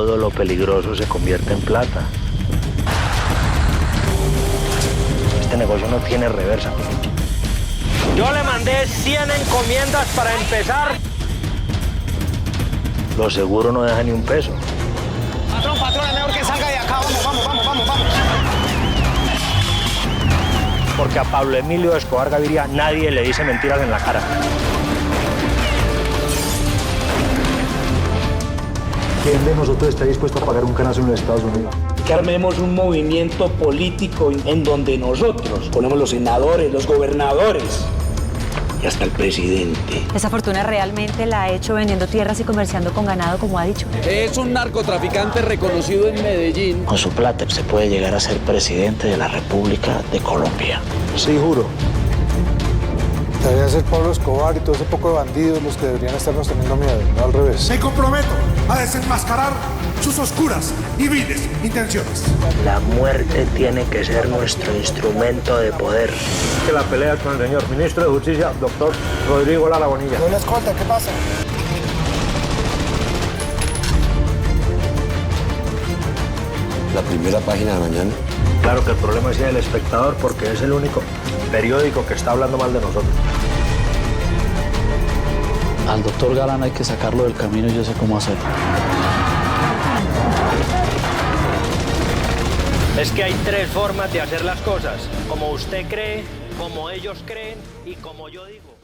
todo lo peligroso se convierte en plata. Este negocio no tiene reversa. Yo le mandé 100 encomiendas para empezar. Lo seguro no deja ni un peso. Patrón, es mejor que salga de acá. Vamos. Porque a Pablo Emilio Escobar Gaviria nadie le dice mentiras en la cara. ¿Quién de nosotros está dispuesto a pagar un canazo en los Estados Unidos? Que armemos un movimiento político en donde nosotros ponemos los senadores, los gobernadores y hasta el presidente. Esa fortuna realmente la ha hecho vendiendo tierras y comerciando con ganado, como ha dicho. Es un narcotraficante reconocido en Medellín. Con su plata se puede llegar a ser presidente de la República de Colombia. Sí, juro. Debería ser Pablo Escobar y todo ese poco de bandidos los que deberían estarnos teniendo miedo, no al revés. Me comprometo a desenmascarar sus oscuras y viles intenciones. La muerte tiene que ser nuestro instrumento de poder. Que la pelea con el señor ministro de Justicia, doctor Rodrigo Lara Bonilla. No les conta, ¿qué pasa? La primera página de mañana. Claro que el problema es el Espectador porque es el único periódico que está hablando mal de nosotros. Al doctor Galán hay que sacarlo del camino y yo sé cómo hacerlo. Es que hay 3 formas de hacer las cosas. Como usted cree, como ellos creen y como yo digo.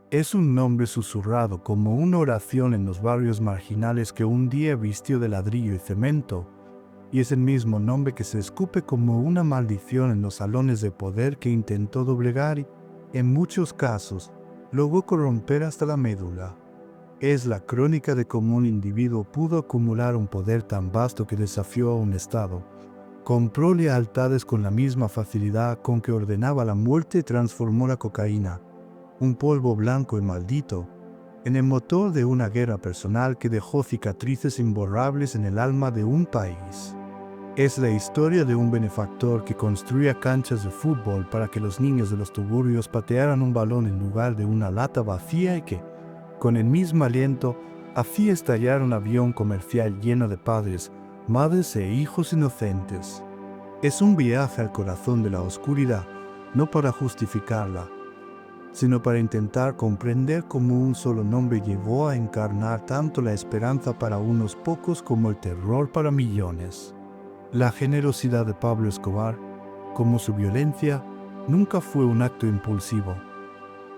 Es un nombre susurrado como una oración en los barrios marginales que un día vistió de ladrillo y cemento, y es el mismo nombre que se escupe como una maldición en los salones de poder que intentó doblegar y, en muchos casos, logró corromper hasta la médula. Es la crónica de cómo un individuo pudo acumular un poder tan vasto que desafió a un Estado, compró lealtades con la misma facilidad con que ordenaba la muerte y transformó la cocaína, un polvo blanco y maldito, en el motor de una guerra personal que dejó cicatrices imborrables en el alma de un país. Es la historia de un benefactor que construía canchas de fútbol para que los niños de los tugurios patearan un balón en lugar de una lata vacía y que, con el mismo aliento, hacía estallar un avión comercial lleno de padres, madres e hijos inocentes. Es un viaje al corazón de la oscuridad, no para justificarla, sino para intentar comprender cómo un solo nombre llevó a encarnar tanto la esperanza para unos pocos como el terror para millones. La generosidad de Pablo Escobar, como su violencia, nunca fue un acto impulsivo.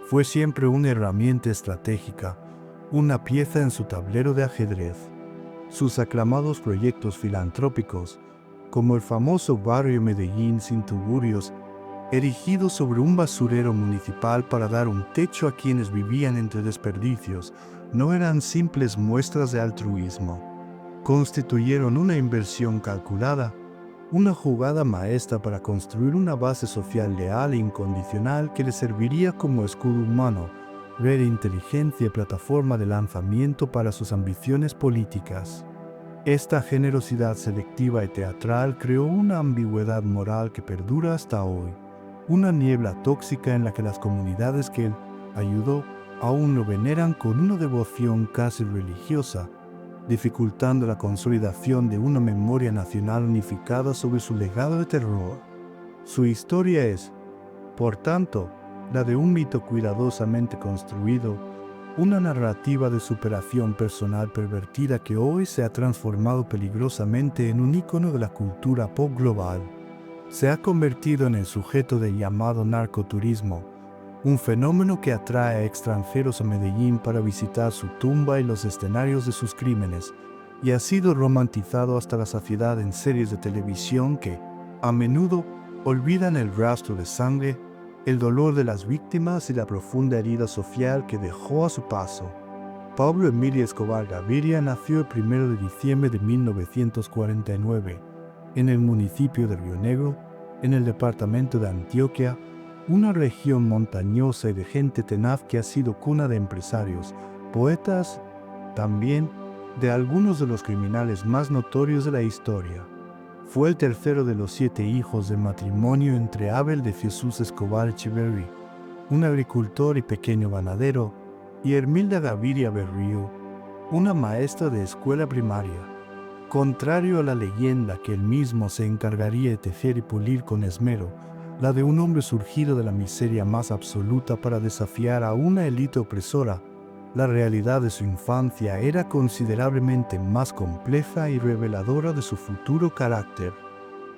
Fue siempre una herramienta estratégica, una pieza en su tablero de ajedrez. Sus aclamados proyectos filantrópicos, como el famoso barrio Medellín sin tugurios, erigido sobre un basurero municipal para dar un techo a quienes vivían entre desperdicios, no eran simples muestras de altruismo. Constituyeron una inversión calculada, una jugada maestra para construir una base social leal e incondicional que le serviría como escudo humano, red de inteligencia y plataforma de lanzamiento para sus ambiciones políticas. Esta generosidad selectiva y teatral creó una ambigüedad moral que perdura hasta hoy, una niebla tóxica en la que las comunidades que él ayudó aún lo veneran con una devoción casi religiosa, dificultando la consolidación de una memoria nacional unificada sobre su legado de terror. Su historia es, por tanto, la de un mito cuidadosamente construido, una narrativa de superación personal pervertida que hoy se ha transformado peligrosamente en un ícono de la cultura pop global. Se ha convertido en el sujeto del llamado narcoturismo, un fenómeno que atrae a extranjeros a Medellín para visitar su tumba y los escenarios de sus crímenes, y ha sido romantizado hasta la saciedad en series de televisión que, a menudo, olvidan el rastro de sangre, el dolor de las víctimas y la profunda herida social que dejó a su paso. Pablo Emilio Escobar Gaviria nació el 1 de diciembre de 1949, en el municipio de Río Negro, en el departamento de Antioquia, una región montañosa y de gente tenaz que ha sido cuna de empresarios, poetas, también de algunos de los criminales más notorios de la historia. Fue el tercero de los 7 hijos del matrimonio entre Abel de Jesús Escobar Echeverry, un agricultor y pequeño ganadero, y Hermilda Gaviria Berrío, una maestra de escuela primaria. Contrario a la leyenda que él mismo se encargaría de tejer y pulir con esmero, la de un hombre surgido de la miseria más absoluta para desafiar a una élite opresora, la realidad de su infancia era considerablemente más compleja y reveladora de su futuro carácter.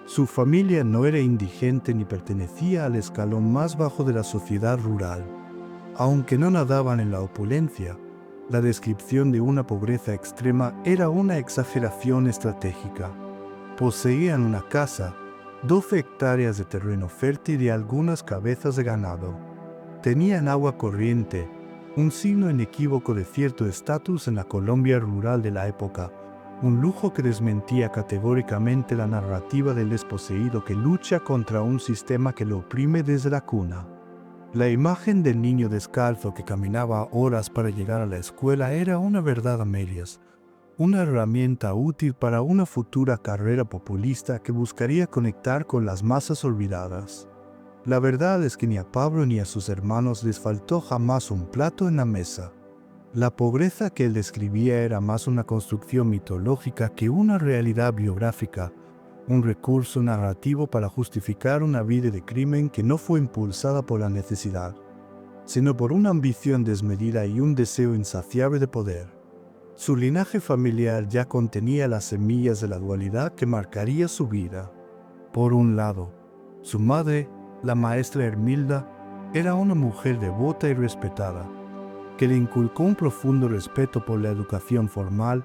Su familia no era indigente ni pertenecía al escalón más bajo de la sociedad rural. Aunque no nadaban en la opulencia, la descripción de una pobreza extrema era una exageración estratégica. Poseían una casa, 12 hectáreas de terreno fértil y algunas cabezas de ganado. Tenían agua corriente, un signo inequívoco de cierto estatus en la Colombia rural de la época, un lujo que desmentía categóricamente la narrativa del desposeído que lucha contra un sistema que lo oprime desde la cuna. La imagen del niño descalzo que caminaba horas para llegar a la escuela era una verdad a medias, una herramienta útil para una futura carrera populista que buscaría conectar con las masas olvidadas. La verdad es que ni a Pablo ni a sus hermanos les faltó jamás un plato en la mesa. La pobreza que él describía era más una construcción mitológica que una realidad biográfica, un recurso narrativo para justificar una vida de crimen que no fue impulsada por la necesidad, sino por una ambición desmedida y un deseo insaciable de poder. Su linaje familiar ya contenía las semillas de la dualidad que marcaría su vida. Por un lado, su madre, la maestra Hermilda, era una mujer devota y respetada, que le inculcó un profundo respeto por la educación formal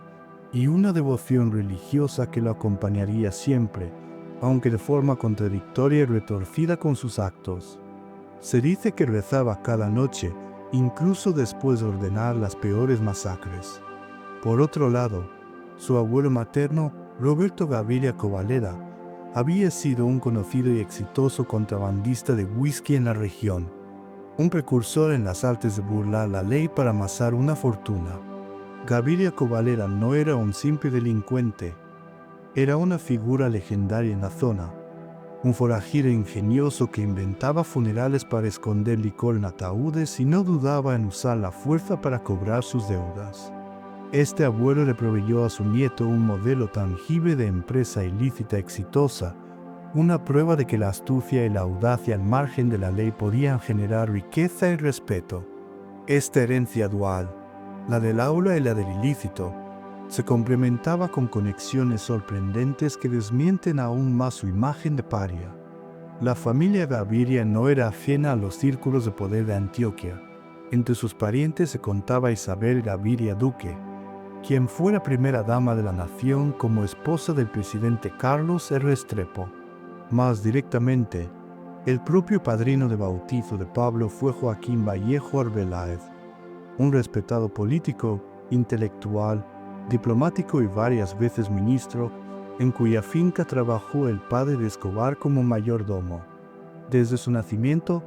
y una devoción religiosa que lo acompañaría siempre, aunque de forma contradictoria y retorcida con sus actos. Se dice que rezaba cada noche, incluso después de ordenar las peores masacres. Por otro lado, su abuelo materno, Roberto Gaviria Covaleda, había sido un conocido y exitoso contrabandista de whisky en la región, un precursor en las artes de burlar la ley para amasar una fortuna. Gaviria Covaleda no era un simple delincuente, era una figura legendaria en la zona, un forajido ingenioso que inventaba funerales para esconder licor en ataúdes y no dudaba en usar la fuerza para cobrar sus deudas. Este abuelo le proveyó a su nieto un modelo tangible de empresa ilícita exitosa, una prueba de que la astucia y la audacia al margen de la ley podían generar riqueza y respeto. Esta herencia dual, la del aula y la del ilícito, se complementaba con conexiones sorprendentes que desmienten aún más su imagen de paria. La familia Gaviria no era ajena a los círculos de poder de Antioquia. Entre sus parientes se contaba Isabel Gaviria Duque, quien fue la primera dama de la nación como esposa del presidente Carlos R. Restrepo. Más directamente, el propio padrino de bautizo de Pablo fue Joaquín Vallejo Arbeláez, un respetado político, intelectual, diplomático y varias veces ministro, en cuya finca trabajó el padre de Escobar como mayordomo. Desde su nacimiento,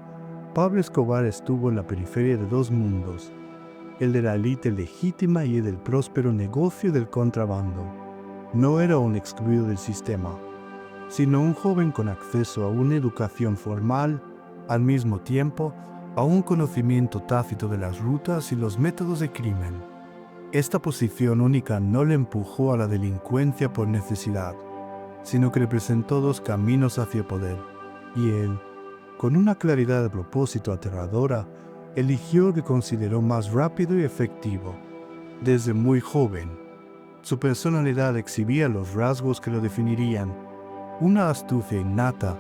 Pablo Escobar estuvo en la periferia de dos mundos, el de la élite legítima y el del próspero negocio del contrabando. No era un excluido del sistema, sino un joven con acceso a una educación formal, al mismo tiempo a un conocimiento tácito de las rutas y los métodos de crimen. Esta posición única no le empujó a la delincuencia por necesidad, sino que le presentó dos caminos hacia el poder, y él, con una claridad de propósito aterradora, eligió el que consideró más rápido y efectivo. Desde muy joven, su personalidad exhibía los rasgos que lo definirían: una astucia innata,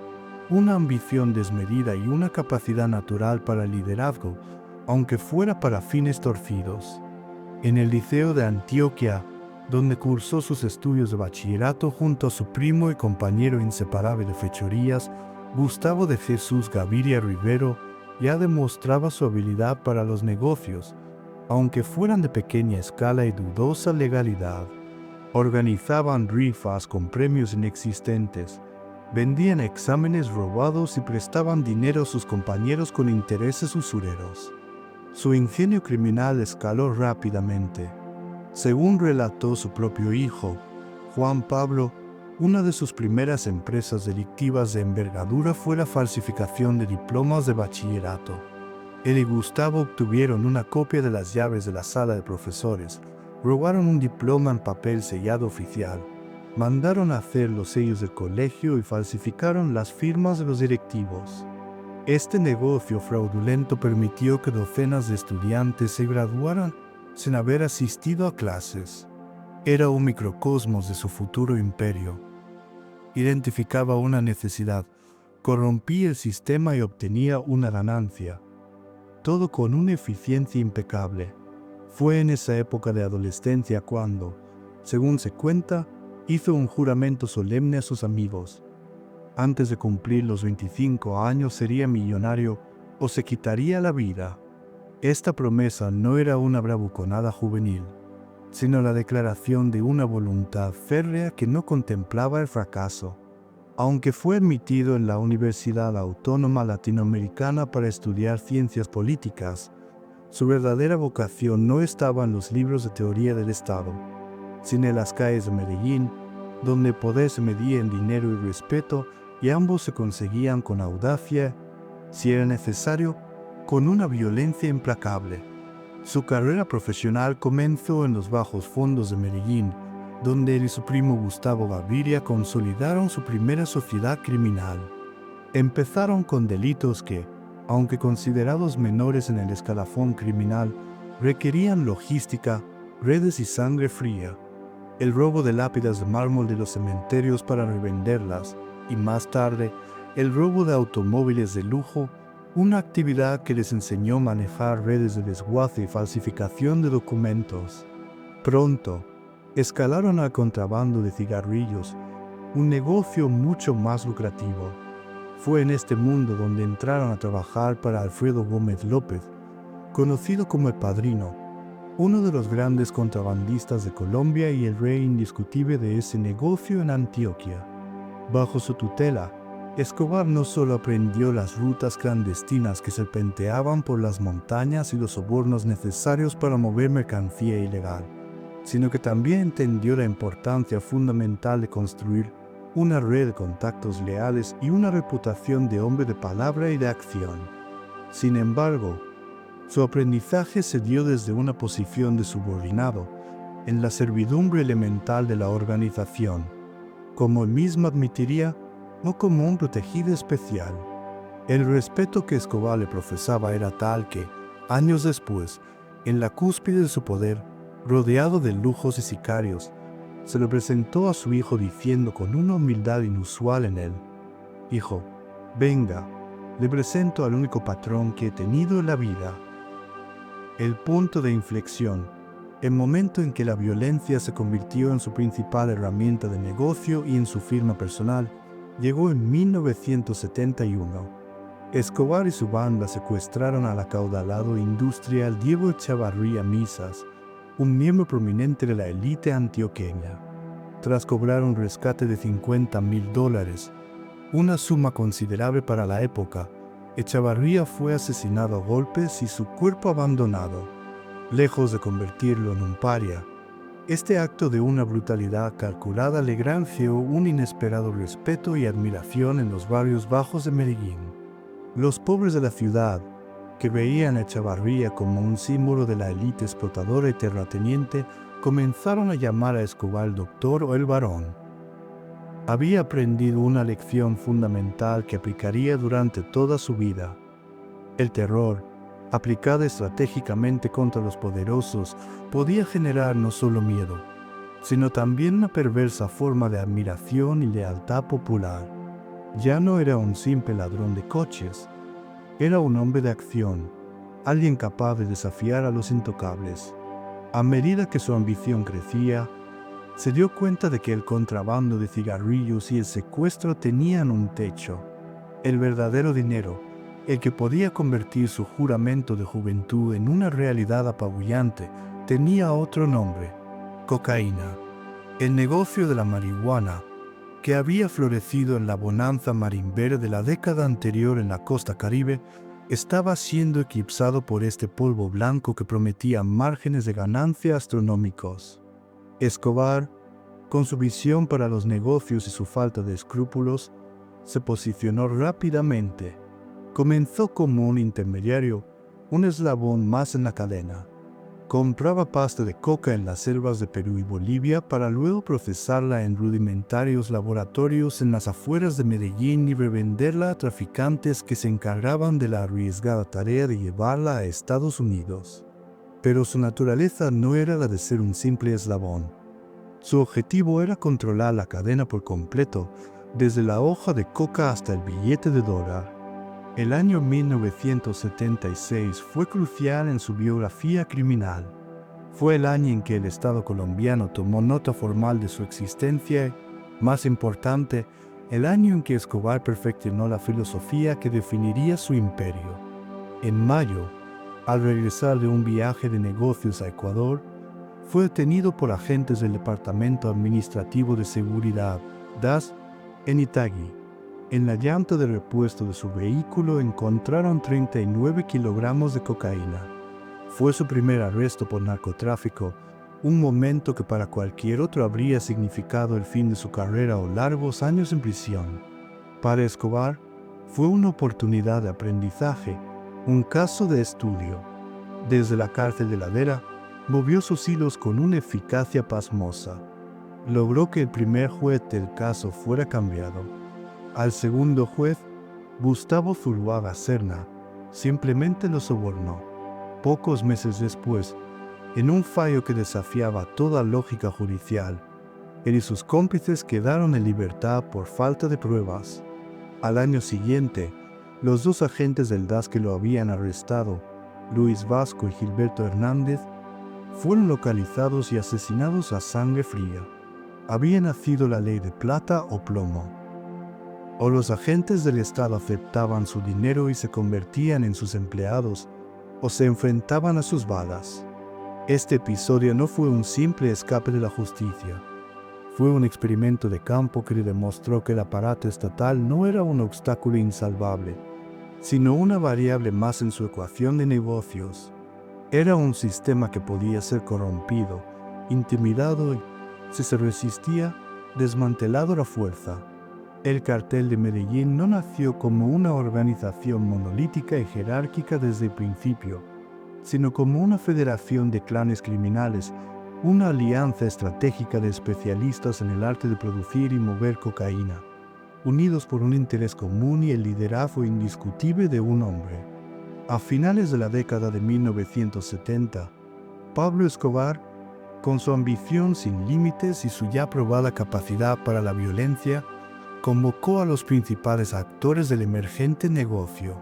una ambición desmedida y una capacidad natural para el liderazgo, aunque fuera para fines torcidos. En el Liceo de Antioquia, donde cursó sus estudios de bachillerato junto a su primo y compañero inseparable de fechorías, Gustavo de Jesús Gaviria Rivero, ya demostraba su habilidad para los negocios, aunque fueran de pequeña escala y dudosa legalidad. Organizaban rifas con premios inexistentes, vendían exámenes robados y prestaban dinero a sus compañeros con intereses usureros. Su ingenio criminal escaló rápidamente. Según relató su propio hijo, Juan Pablo, una de sus primeras empresas delictivas de envergadura fue la falsificación de diplomas de bachillerato. Él y Gustavo obtuvieron una copia de las llaves de la sala de profesores, robaron un diploma en papel sellado oficial, mandaron a hacer los sellos del colegio y falsificaron las firmas de los directivos. Este negocio fraudulento permitió que docenas de estudiantes se graduaran sin haber asistido a clases. Era un microcosmos de su futuro imperio. Identificaba una necesidad, corrompía el sistema y obtenía una ganancia. Todo con una eficiencia impecable. Fue en esa época de adolescencia cuando, según se cuenta, hizo un juramento solemne a sus amigos. Antes de cumplir los 25 años sería millonario o se quitaría la vida. Esta promesa no era una bravuconada juvenil, sino la declaración de una voluntad férrea que no contemplaba el fracaso. Aunque fue admitido en la Universidad Autónoma Latinoamericana para estudiar ciencias políticas, su verdadera vocación no estaba en los libros de teoría del Estado, sino en las calles de Medellín, donde el poder se medía en dinero y respeto, y ambos se conseguían con audacia, si era necesario, con una violencia implacable. Su carrera profesional comenzó en los bajos fondos de Medellín, donde él y su primo Gustavo Gaviria consolidaron su primera sociedad criminal. Empezaron con delitos que, aunque considerados menores en el escalafón criminal, requerían logística, redes y sangre fría. El robo de lápidas de mármol de los cementerios para revenderlas, y más tarde, el robo de automóviles de lujo, una actividad que les enseñó a manejar redes de desguace y falsificación de documentos. Pronto, escalaron al contrabando de cigarrillos, un negocio mucho más lucrativo. Fue en este mundo donde entraron a trabajar para Alfredo Gómez López, conocido como El Padrino, uno de los grandes contrabandistas de Colombia y el rey indiscutible de ese negocio en Antioquia. Bajo su tutela, Escobar no solo aprendió las rutas clandestinas que serpenteaban por las montañas y los sobornos necesarios para mover mercancía ilegal, sino que también entendió la importancia fundamental de construir una red de contactos leales y una reputación de hombre de palabra y de acción. Sin embargo, su aprendizaje se dio desde una posición de subordinado, en la servidumbre elemental de la organización, como él mismo admitiría, no como un protegido especial. El respeto que Escobar le profesaba era tal que, años después, en la cúspide de su poder, rodeado de lujos y sicarios, se le presentó a su hijo diciendo con una humildad inusual en él: «Hijo, venga, le presento al único patrón que he tenido en la vida». El punto de inflexión, el momento en que la violencia se convirtió en su principal herramienta de negocio y en su firma personal, llegó en 1971. Escobar y su banda secuestraron al acaudalado industrial Diego Echavarría Misas, un miembro prominente de la élite antioqueña. Tras cobrar un rescate de $50,000, una suma considerable para la época, Echavarría fue asesinado a golpes y su cuerpo abandonado. Lejos de convertirlo en un paria, este acto de una brutalidad calculada le granjeó un inesperado respeto y admiración en los barrios bajos de Medellín. Los pobres de la ciudad, que veían a Echavarría como un símbolo de la élite explotadora y terrateniente, comenzaron a llamar a Escobar el doctor o el varón. Había aprendido una lección fundamental que aplicaría durante toda su vida. El terror, aplicado estratégicamente contra los poderosos, podía generar no solo miedo, sino también una perversa forma de admiración y lealtad popular. Ya no era un simple ladrón de coches, era un hombre de acción, alguien capaz de desafiar a los intocables. A medida que su ambición crecía, se dio cuenta de que el contrabando de cigarrillos y el secuestro tenían un techo. El verdadero dinero, el que podía convertir su juramento de juventud en una realidad apabullante, tenía otro nombre: cocaína. El negocio de la marihuana, que había florecido en la bonanza marimbera de la década anterior en la costa caribe, estaba siendo eclipsado por este polvo blanco que prometía márgenes de ganancia astronómicos. Escobar, con su visión para los negocios y su falta de escrúpulos, se posicionó rápidamente. Comenzó como un intermediario, un eslabón más en la cadena. compraba pasta de coca en las selvas de Perú y Bolivia para luego procesarla en rudimentarios laboratorios en las afueras de Medellín y revenderla a traficantes que se encargaban de la arriesgada tarea de llevarla a Estados Unidos. Pero su naturaleza no era la de ser un simple eslabón. Su objetivo era controlar la cadena por completo, desde la hoja de coca hasta el billete de dólar. El año 1976 fue crucial en su biografía criminal. Fue el año en que el Estado colombiano tomó nota formal de su existencia y, más importante, el año en que Escobar perfeccionó la filosofía que definiría su imperio. En mayo, al regresar de un viaje de negocios a Ecuador, fue detenido por agentes del Departamento Administrativo de Seguridad, DAS, en Itagüí. En la llanta de repuesto de su vehículo encontraron 39 kilogramos de cocaína. Fue su primer arresto por narcotráfico, un momento que para cualquier otro habría significado el fin de su carrera o largos años en prisión. Para Escobar, fue una oportunidad de aprendizaje, un caso de estudio. Desde la cárcel de Ladera, movió sus hilos con una eficacia pasmosa. Logró que el primer juez del caso fuera cambiado. Al segundo juez, Gustavo Zuluaga Serna, simplemente lo sobornó. Pocos meses después, en un fallo que desafiaba toda lógica judicial, él y sus cómplices quedaron en libertad por falta de pruebas. Al año siguiente, los dos agentes del DAS que lo habían arrestado, Luis Vasco y Gilberto Hernández, fueron localizados y asesinados a sangre fría. Había nacido la ley de plata o plomo. O los agentes del Estado aceptaban su dinero y se convertían en sus empleados, o se enfrentaban a sus balas. Este episodio no fue un simple escape de la justicia. Fue un experimento de campo que le demostró que el aparato estatal no era un obstáculo insalvable, sino una variable más en su ecuación de negocios. Era un sistema que podía ser corrompido, intimidado y, si se resistía, desmantelado a la fuerza. El cartel de Medellín no nació como una organización monolítica y jerárquica desde el principio, sino como una federación de clanes criminales, una alianza estratégica de especialistas en el arte de producir y mover cocaína, unidos por un interés común y el liderazgo indiscutible de un hombre. A finales de la década de 1970, Pablo Escobar, con su ambición sin límites y su ya probada capacidad para la violencia, convocó a los principales actores del emergente negocio.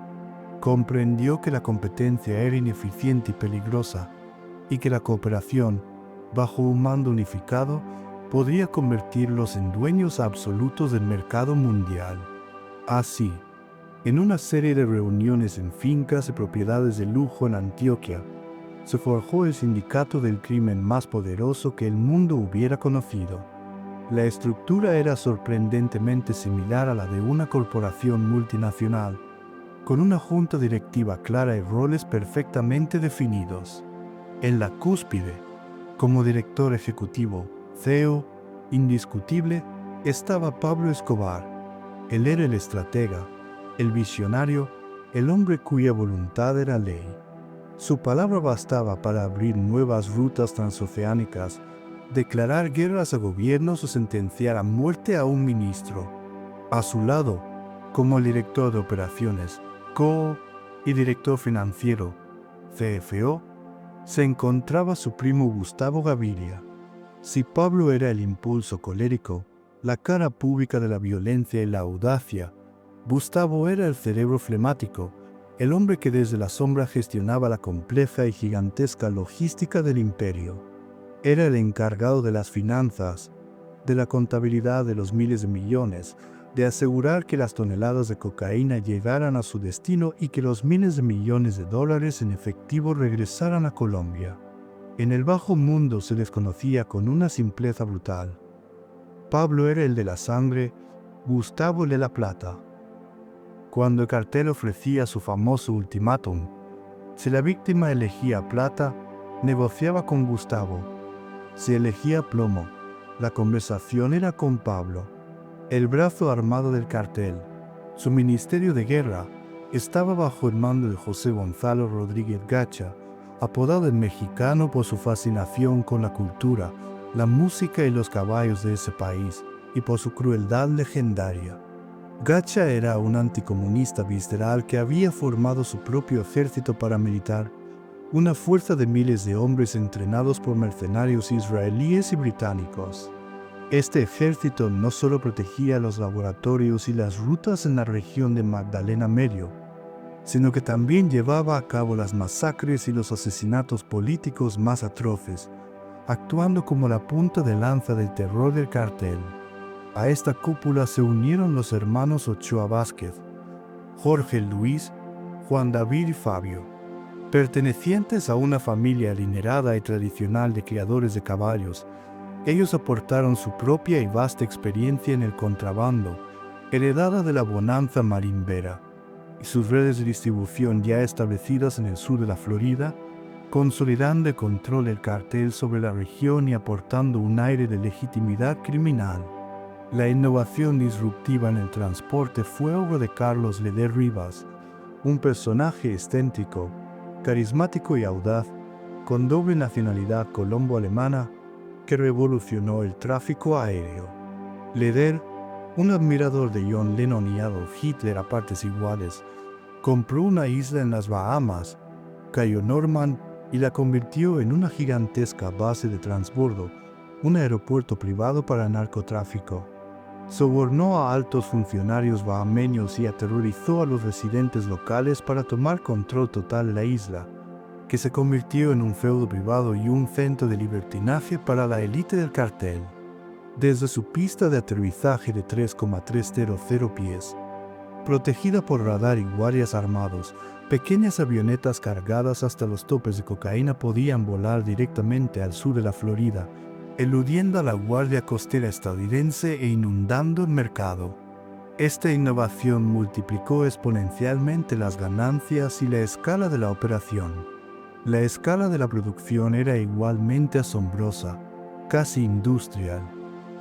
Comprendió que la competencia era ineficiente y peligrosa, y que la cooperación, bajo un mando unificado, podría convertirlos en dueños absolutos del mercado mundial. Así, en una serie de reuniones en fincas y propiedades de lujo en Antioquia, se forjó el sindicato del crimen más poderoso que el mundo hubiera conocido. La estructura era sorprendentemente similar a la de una corporación multinacional, con una junta directiva clara y roles perfectamente definidos. En la cúspide, como director ejecutivo, CEO, indiscutible, estaba Pablo Escobar. Él era el estratega, el visionario, el hombre cuya voluntad era ley. Su palabra bastaba para abrir nuevas rutas transoceánicas, declarar guerras a gobiernos o sentenciar a muerte a un ministro. A su lado, como director de operaciones, CO y director financiero, CFO, se encontraba su primo Gustavo Gaviria. Si Pablo era el impulso colérico, la cara pública de la violencia y la audacia, Gustavo era el cerebro flemático, el hombre que desde la sombra gestionaba la compleja y gigantesca logística del imperio. Era el encargado de las finanzas, de la contabilidad de los miles de millones, de asegurar que las toneladas de cocaína llegaran a su destino y que los miles de millones de dólares en efectivo regresaran a Colombia. En el bajo mundo se les conocía con una simpleza brutal. Pablo era el de la sangre, Gustavo el de la plata. Cuando el cartel ofrecía su famoso ultimátum, si la víctima elegía plata, negociaba con Gustavo. Si elegía plomo, la conversación era con Pablo. El brazo armado del cartel, su ministerio de guerra, estaba bajo el mando de José Gonzalo Rodríguez Gacha, apodado el Mexicano por su fascinación con la cultura, la música y los caballos de ese país, y por su crueldad legendaria. Gacha era un anticomunista visceral que había formado su propio ejército paramilitar, una fuerza de miles de hombres entrenados por mercenarios israelíes y británicos. Este ejército no solo protegía los laboratorios y las rutas en la región de Magdalena Medio, sino que también llevaba a cabo las masacres y los asesinatos políticos más atroces, actuando como la punta de lanza del terror del cartel. A esta cúpula se unieron los hermanos Ochoa Vázquez, Jorge Luis, Juan David y Fabio. Pertenecientes a una familia adinerada y tradicional de criadores de caballos, ellos aportaron su propia y vasta experiencia en el contrabando, heredada de la bonanza marimbera, y sus redes de distribución ya establecidas en el sur de la Florida, consolidando el control del cartel sobre la región y aportando un aire de legitimidad criminal. La innovación disruptiva en el transporte fue obra de Carlos Leder Rivas, un personaje excéntrico, carismático y audaz, con doble nacionalidad colombo-alemana, que revolucionó el tráfico aéreo. Leder, un admirador de John Lennon y Adolf Hitler a partes iguales, compró una isla en las Bahamas, Cayo Norman, y la convirtió en una gigantesca base de transbordo, un aeropuerto privado para narcotráfico. Sobornó a altos funcionarios bahameños y aterrorizó a los residentes locales para tomar control total de la isla, que se convirtió en un feudo privado y un centro de libertinaje para la élite del cartel. Desde su pista de aterrizaje de 3,300 pies, protegida por radar y guardias armados, pequeñas avionetas cargadas hasta los topes de cocaína podían volar directamente al sur de la Florida, eludiendo a la Guardia Costera estadounidense e inundando el mercado. Esta innovación multiplicó exponencialmente las ganancias y la escala de la operación. La escala de la producción era igualmente asombrosa, casi industrial.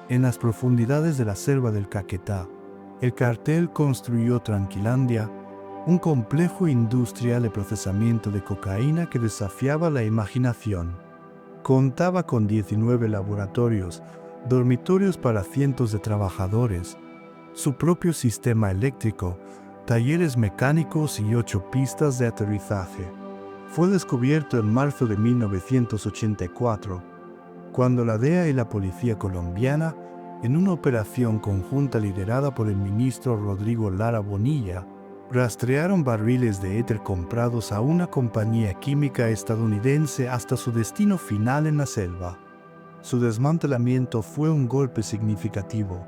En las profundidades de la selva del Caquetá, el cartel construyó Tranquilandia, un complejo industrial de procesamiento de cocaína que desafiaba la imaginación. Contaba con 19 laboratorios, dormitorios para cientos de trabajadores, su propio sistema eléctrico, talleres mecánicos y 8 pistas de aterrizaje. Fue descubierto en marzo de 1984, cuando la DEA y la policía colombiana, en una operación conjunta liderada por el ministro Rodrigo Lara Bonilla, rastrearon barriles de éter comprados a una compañía química estadounidense hasta su destino final en la selva. Su desmantelamiento fue un golpe significativo,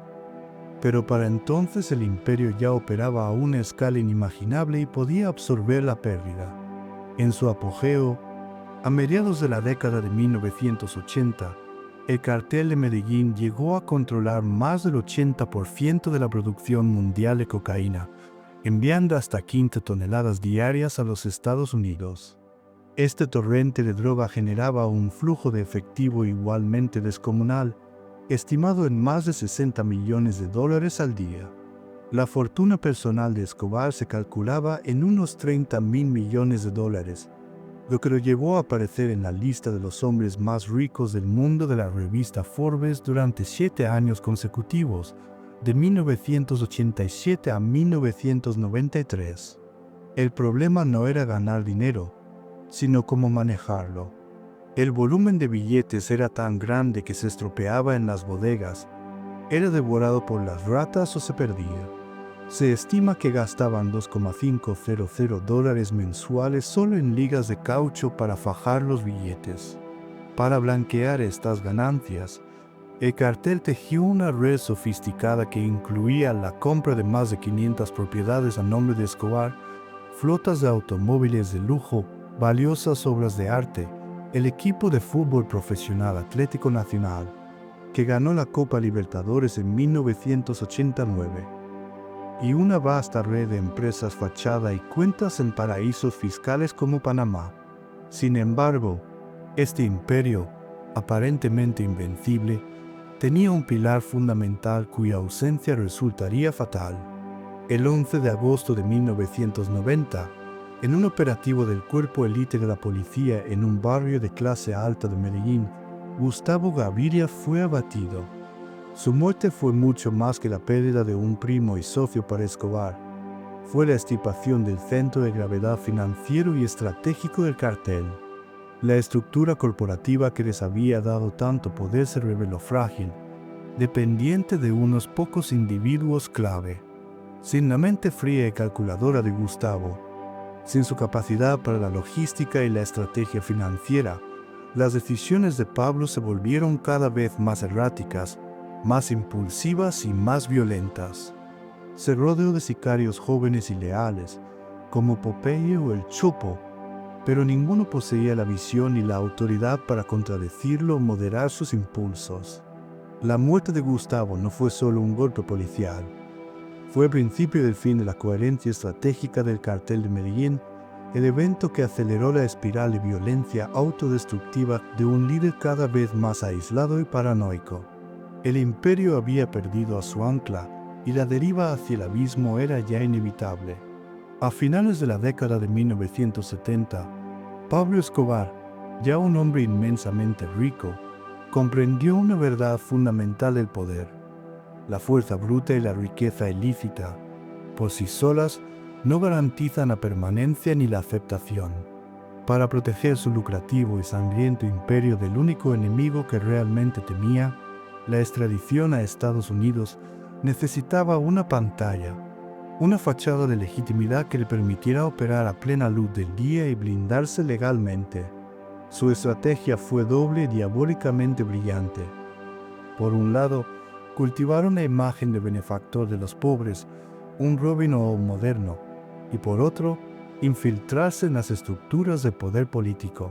pero para entonces el imperio ya operaba a una escala inimaginable y podía absorber la pérdida. En su apogeo, a mediados de la década de 1980, el cartel de Medellín llegó a controlar más del 80% de la producción mundial de cocaína, enviando hasta 15 toneladas diarias a los Estados Unidos. Este torrente de droga generaba un flujo de efectivo igualmente descomunal, estimado en más de $60 millones al día. La fortuna personal de Escobar se calculaba en unos $30 mil millones, lo que lo llevó a aparecer en la lista de los hombres más ricos del mundo de la revista Forbes durante 7 años consecutivos, de 1987 a 1993. El problema no era ganar dinero, sino cómo manejarlo. El volumen de billetes era tan grande que se estropeaba en las bodegas, era devorado por las ratas o se perdía. Se estima que gastaban $2,500 mensuales solo en ligas de caucho para fajar los billetes. Para blanquear estas ganancias, el cartel tejió una red sofisticada que incluía la compra de más de 500 propiedades a nombre de Escobar, flotas de automóviles de lujo, valiosas obras de arte, el equipo de fútbol profesional Atlético Nacional, que ganó la Copa Libertadores en 1989, y una vasta red de empresas fachada y cuentas en paraísos fiscales como Panamá. Sin embargo, este imperio, aparentemente invencible, tenía un pilar fundamental cuya ausencia resultaría fatal. El 11 de agosto de 1990, En un operativo del cuerpo élite de la policía en un barrio de clase alta de Medellín, Gustavo Gaviria fue abatido. Su muerte fue mucho más que la pérdida de un primo y socio para Escobar. Fue la extirpación del centro de gravedad financiero y estratégico del cartel. La estructura corporativa que les había dado tanto poder se reveló frágil, dependiente de unos pocos individuos clave. Sin la mente fría y calculadora de Gustavo, sin su capacidad para la logística y la estrategia financiera, las decisiones de Pablo se volvieron cada vez más erráticas, más impulsivas y más violentas. Se rodeó de sicarios jóvenes y leales, como Popeye o el Chopo, pero ninguno poseía la visión ni la autoridad para contradecirlo o moderar sus impulsos. La muerte de Gustavo no fue solo un golpe policial. Fue el principio del fin de la coherencia estratégica del cartel de Medellín, el evento que aceleró la espiral de violencia autodestructiva de un líder cada vez más aislado y paranoico. El imperio había perdido a su ancla y la deriva hacia el abismo era ya inevitable. A finales de la década de 1970, Pablo Escobar, ya un hombre inmensamente rico, comprendió una verdad fundamental del poder. La fuerza bruta y la riqueza ilícita, por sí solas, no garantizan la permanencia ni la aceptación. Para proteger su lucrativo y sangriento imperio del único enemigo que realmente temía, la extradición a Estados Unidos necesitaba una pantalla, una fachada de legitimidad que le permitiera operar a plena luz del día y blindarse legalmente. Su estrategia fue doble y diabólicamente brillante. Por un lado, cultivaron la imagen de benefactor de los pobres, un Robin Hood moderno, y por otro, infiltrarse en las estructuras de poder político.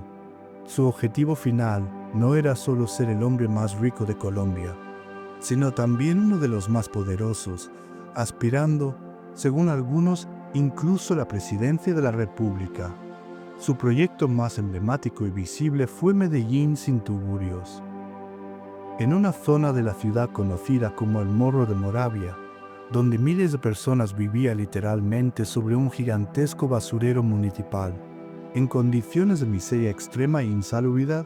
Su objetivo final no era solo ser el hombre más rico de Colombia, sino también uno de los más poderosos, aspirando, según algunos, incluso a la presidencia de la República. Su proyecto más emblemático y visible fue Medellín sin tugurios. En una zona de la ciudad conocida como el Morro de Moravia, donde miles de personas vivían literalmente sobre un gigantesco basurero municipal, en condiciones de miseria extrema e insalubridad,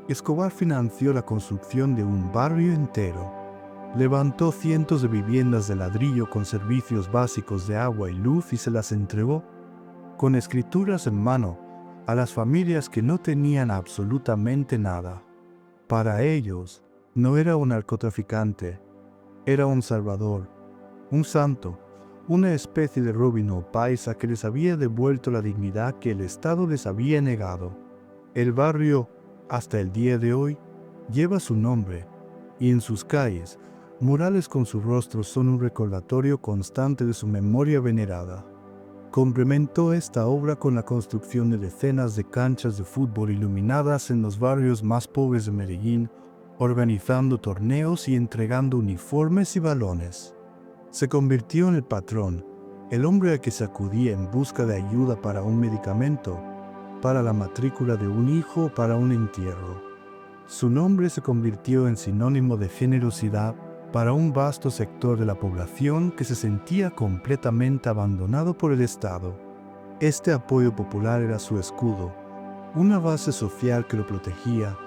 Escobar financió la construcción de un barrio entero. Levantó cientos de viviendas de ladrillo con servicios básicos de agua y luz y se las entregó, con escrituras en mano, a las familias que no tenían absolutamente nada. Para ellos, no era un narcotraficante, era un salvador, un santo, una especie de Robin Hood paisa que les había devuelto la dignidad que el Estado les había negado. El barrio, hasta el día de hoy, lleva su nombre, y en sus calles, murales con su rostro son un recordatorio constante de su memoria venerada. Complementó esta obra con la construcción de decenas de canchas de fútbol iluminadas en los barrios más pobres de Medellín, organizando torneos y entregando uniformes y balones. Se convirtió en el patrón, el hombre al que se acudía en busca de ayuda para un medicamento, para la matrícula de un hijo o para un entierro. Su nombre se convirtió en sinónimo de generosidad para un vasto sector de la población que se sentía completamente abandonado por el Estado. Este apoyo popular era su escudo, una base social que lo protegía,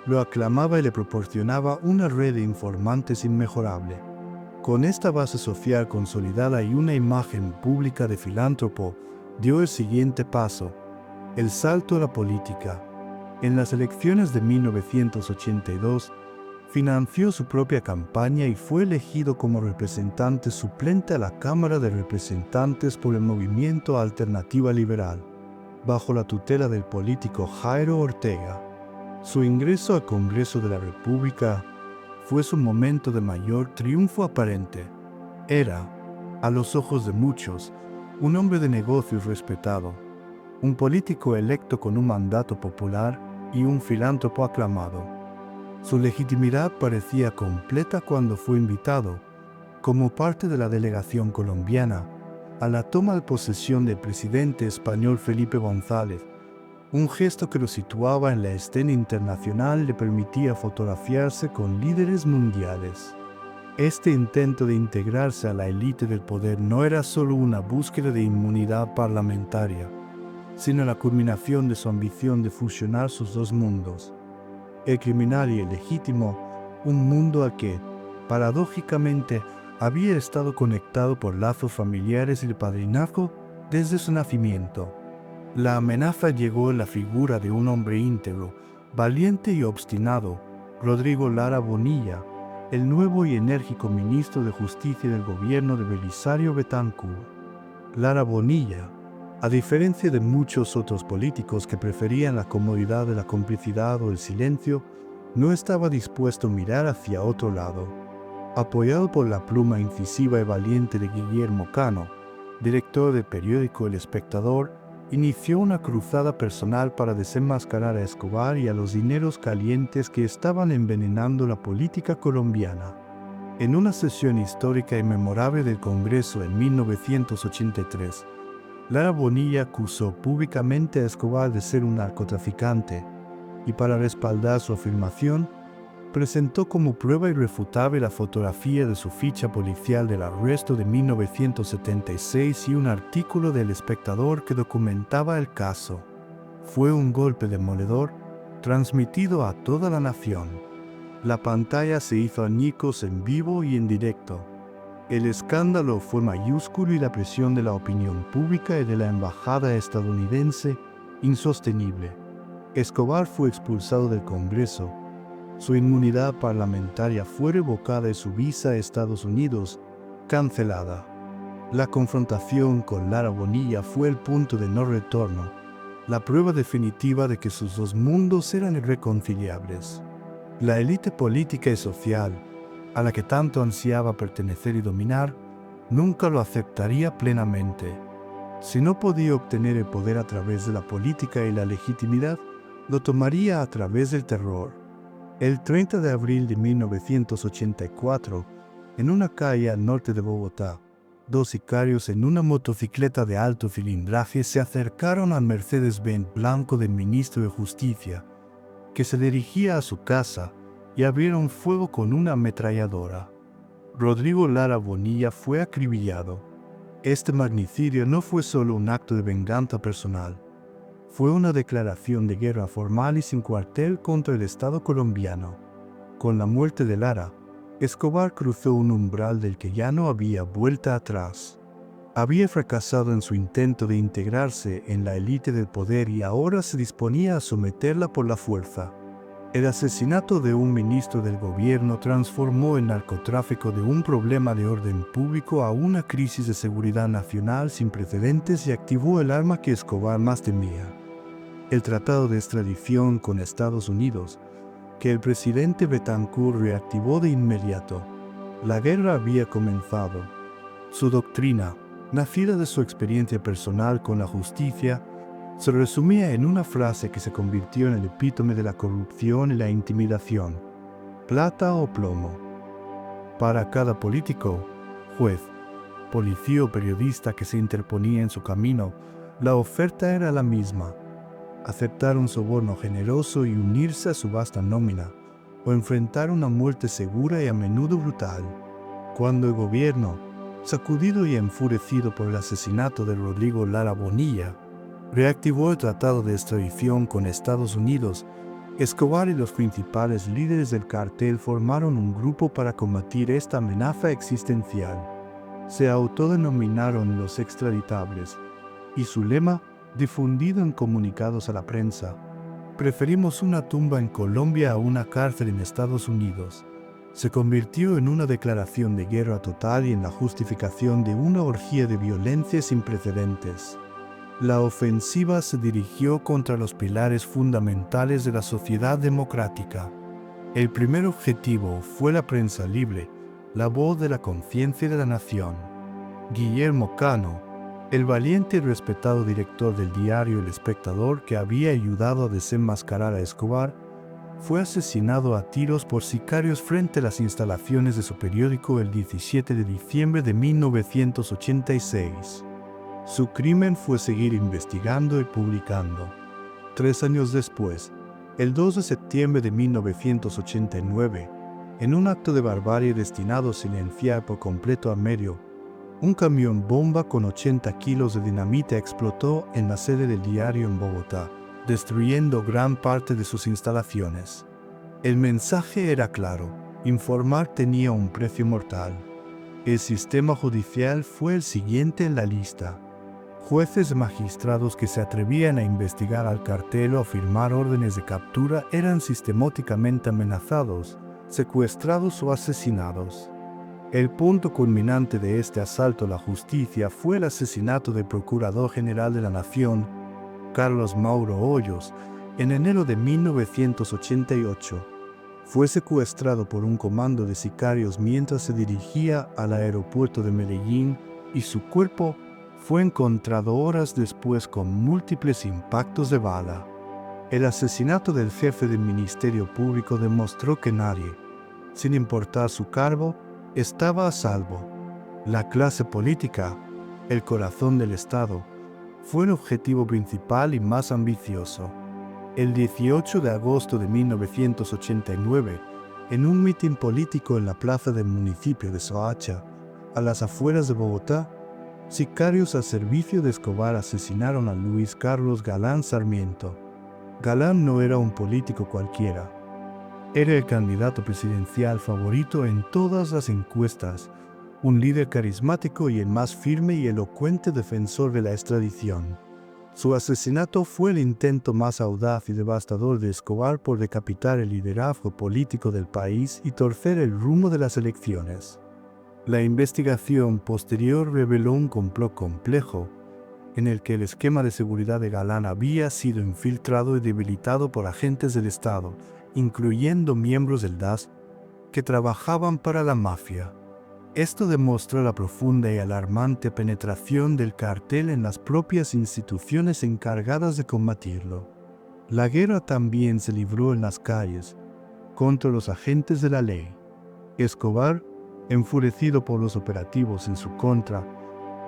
lo aclamaba y le proporcionaba una red de informantes inmejorable. Con esta base social consolidada y una imagen pública de filántropo, dio el siguiente paso, el salto a la política. En las elecciones de 1982, financió su propia campaña y fue elegido como representante suplente a la Cámara de Representantes por el Movimiento Alternativa Liberal, bajo la tutela del político Jairo Ortega. Su ingreso al Congreso de la República fue su momento de mayor triunfo aparente. Era, a los ojos de muchos, un hombre de negocios respetado, un político electo con un mandato popular y un filántropo aclamado. Su legitimidad parecía completa cuando fue invitado, como parte de la delegación colombiana, a la toma de posesión del presidente español Felipe González. Un gesto que lo situaba en la escena internacional y le permitía fotografiarse con líderes mundiales. Este intento de integrarse a la élite del poder no era solo una búsqueda de inmunidad parlamentaria, sino la culminación de su ambición de fusionar sus dos mundos, el criminal y el legítimo, un mundo al que, paradójicamente, había estado conectado por lazos familiares y el padrinazgo desde su nacimiento. La amenaza llegó en la figura de un hombre íntegro, valiente y obstinado, Rodrigo Lara Bonilla, el nuevo y enérgico ministro de Justicia del gobierno de Belisario Betancur. Lara Bonilla, a diferencia de muchos otros políticos que preferían la comodidad de la complicidad o el silencio, no estaba dispuesto a mirar hacia otro lado. Apoyado por la pluma incisiva y valiente de Guillermo Cano, director del periódico El Espectador, inició una cruzada personal para desenmascarar a Escobar y a los dineros calientes que estaban envenenando la política colombiana. En una sesión histórica y memorable del Congreso en 1983, Lara Bonilla acusó públicamente a Escobar de ser un narcotraficante y, para respaldar su afirmación, presentó como prueba irrefutable la fotografía de su ficha policial del arresto de 1976 y un artículo del Espectador que documentaba el caso. Fue un golpe demoledor transmitido a toda la nación. La pantalla se hizo añicos en vivo y en directo. El escándalo fue mayúsculo y la presión de la opinión pública y de la embajada estadounidense insostenible. Escobar fue expulsado del Congreso. Su inmunidad parlamentaria fue revocada y su visa a Estados Unidos cancelada. La confrontación con Lara Bonilla fue el punto de no retorno, la prueba definitiva de que sus dos mundos eran irreconciliables. La élite política y social, a la que tanto ansiaba pertenecer y dominar, nunca lo aceptaría plenamente. Si no podía obtener el poder a través de la política y la legitimidad, lo tomaría a través del terror. El 30 de abril de 1984, en una calle al norte de Bogotá, dos sicarios en una motocicleta de alto cilindraje se acercaron al Mercedes-Benz blanco del ministro de Justicia, que se dirigía a su casa, y abrieron fuego con una ametralladora. Rodrigo Lara Bonilla fue acribillado. Este magnicidio no fue solo un acto de venganza personal, fue una declaración de guerra formal y sin cuartel contra el Estado colombiano. Con la muerte de Lara, Escobar cruzó un umbral del que ya no había vuelta atrás. Había fracasado en su intento de integrarse en la élite del poder y ahora se disponía a someterla por la fuerza. El asesinato de un ministro del gobierno transformó el narcotráfico de un problema de orden público a una crisis de seguridad nacional sin precedentes y activó el arma que Escobar más temía: el tratado de extradición con Estados Unidos, que el presidente Betancur reactivó de inmediato. La guerra había comenzado. Su doctrina, nacida de su experiencia personal con la justicia, se resumía en una frase que se convirtió en el epítome de la corrupción y la intimidación: plata o plomo. Para cada político, juez, policía o periodista que se interponía en su camino, la oferta era la misma: aceptar un soborno generoso y unirse a su vasta nómina, o enfrentar una muerte segura y a menudo brutal. Cuando el gobierno, sacudido y enfurecido por el asesinato de Rodrigo Lara Bonilla, reactivó el tratado de extradición con Estados Unidos, Escobar y los principales líderes del cartel formaron un grupo para combatir esta amenaza existencial. Se autodenominaron los extraditables, y su lema, difundido en comunicados a la prensa: preferimos una tumba en Colombia a una cárcel en Estados Unidos, se convirtió en una declaración de guerra total y en la justificación de una orgía de violencia sin precedentes. La ofensiva se dirigió contra los pilares fundamentales de la sociedad democrática. El primer objetivo fue la prensa libre, la voz de la conciencia de la nación. Guillermo Cano, el valiente y respetado director del diario El Espectador que había ayudado a desenmascarar a Escobar, fue asesinado a tiros por sicarios frente a las instalaciones de su periódico el 17 de diciembre de 1986. Su crimen fue seguir investigando y publicando. 3 años después, el 2 de septiembre de 1989, en un acto de barbarie destinado a silenciar por completo a Medio, Un camión bomba con 80 kilos de dinamita explotó en la sede del diario en Bogotá, destruyendo gran parte de sus instalaciones. El mensaje era claro: informar tenía un precio mortal. El sistema judicial fue el siguiente en la lista. Jueces y magistrados que se atrevían a investigar al cartel o a firmar órdenes de captura eran sistemáticamente amenazados, secuestrados o asesinados. El punto culminante de este asalto a la justicia fue el asesinato del Procurador General de la Nación, Carlos Mauro Hoyos, en enero de 1988. Fue secuestrado por un comando de sicarios mientras se dirigía al aeropuerto de Medellín y su cuerpo fue encontrado horas después con múltiples impactos de bala. El asesinato del jefe del Ministerio Público demostró que nadie, sin importar su cargo, estaba a salvo. La clase política, el corazón del Estado, fue el objetivo principal y más ambicioso. El 18 de agosto de 1989, en un mitin político en la plaza del municipio de Soacha, a las afueras de Bogotá, sicarios al servicio de Escobar asesinaron a Luis Carlos Galán Sarmiento. Galán no era un político cualquiera. Era el candidato presidencial favorito en todas las encuestas, un líder carismático y el más firme y elocuente defensor de la extradición. Su asesinato fue el intento más audaz y devastador de Escobar por decapitar el liderazgo político del país y torcer el rumbo de las elecciones. La investigación posterior reveló un complot complejo, en el que el esquema de seguridad de Galán había sido infiltrado y debilitado por agentes del Estado, incluyendo miembros del DAS, que trabajaban para la mafia. Esto demostró la profunda y alarmante penetración del cartel en las propias instituciones encargadas de combatirlo. La guerra también se libró en las calles, contra los agentes de la ley. Escobar, enfurecido por los operativos en su contra,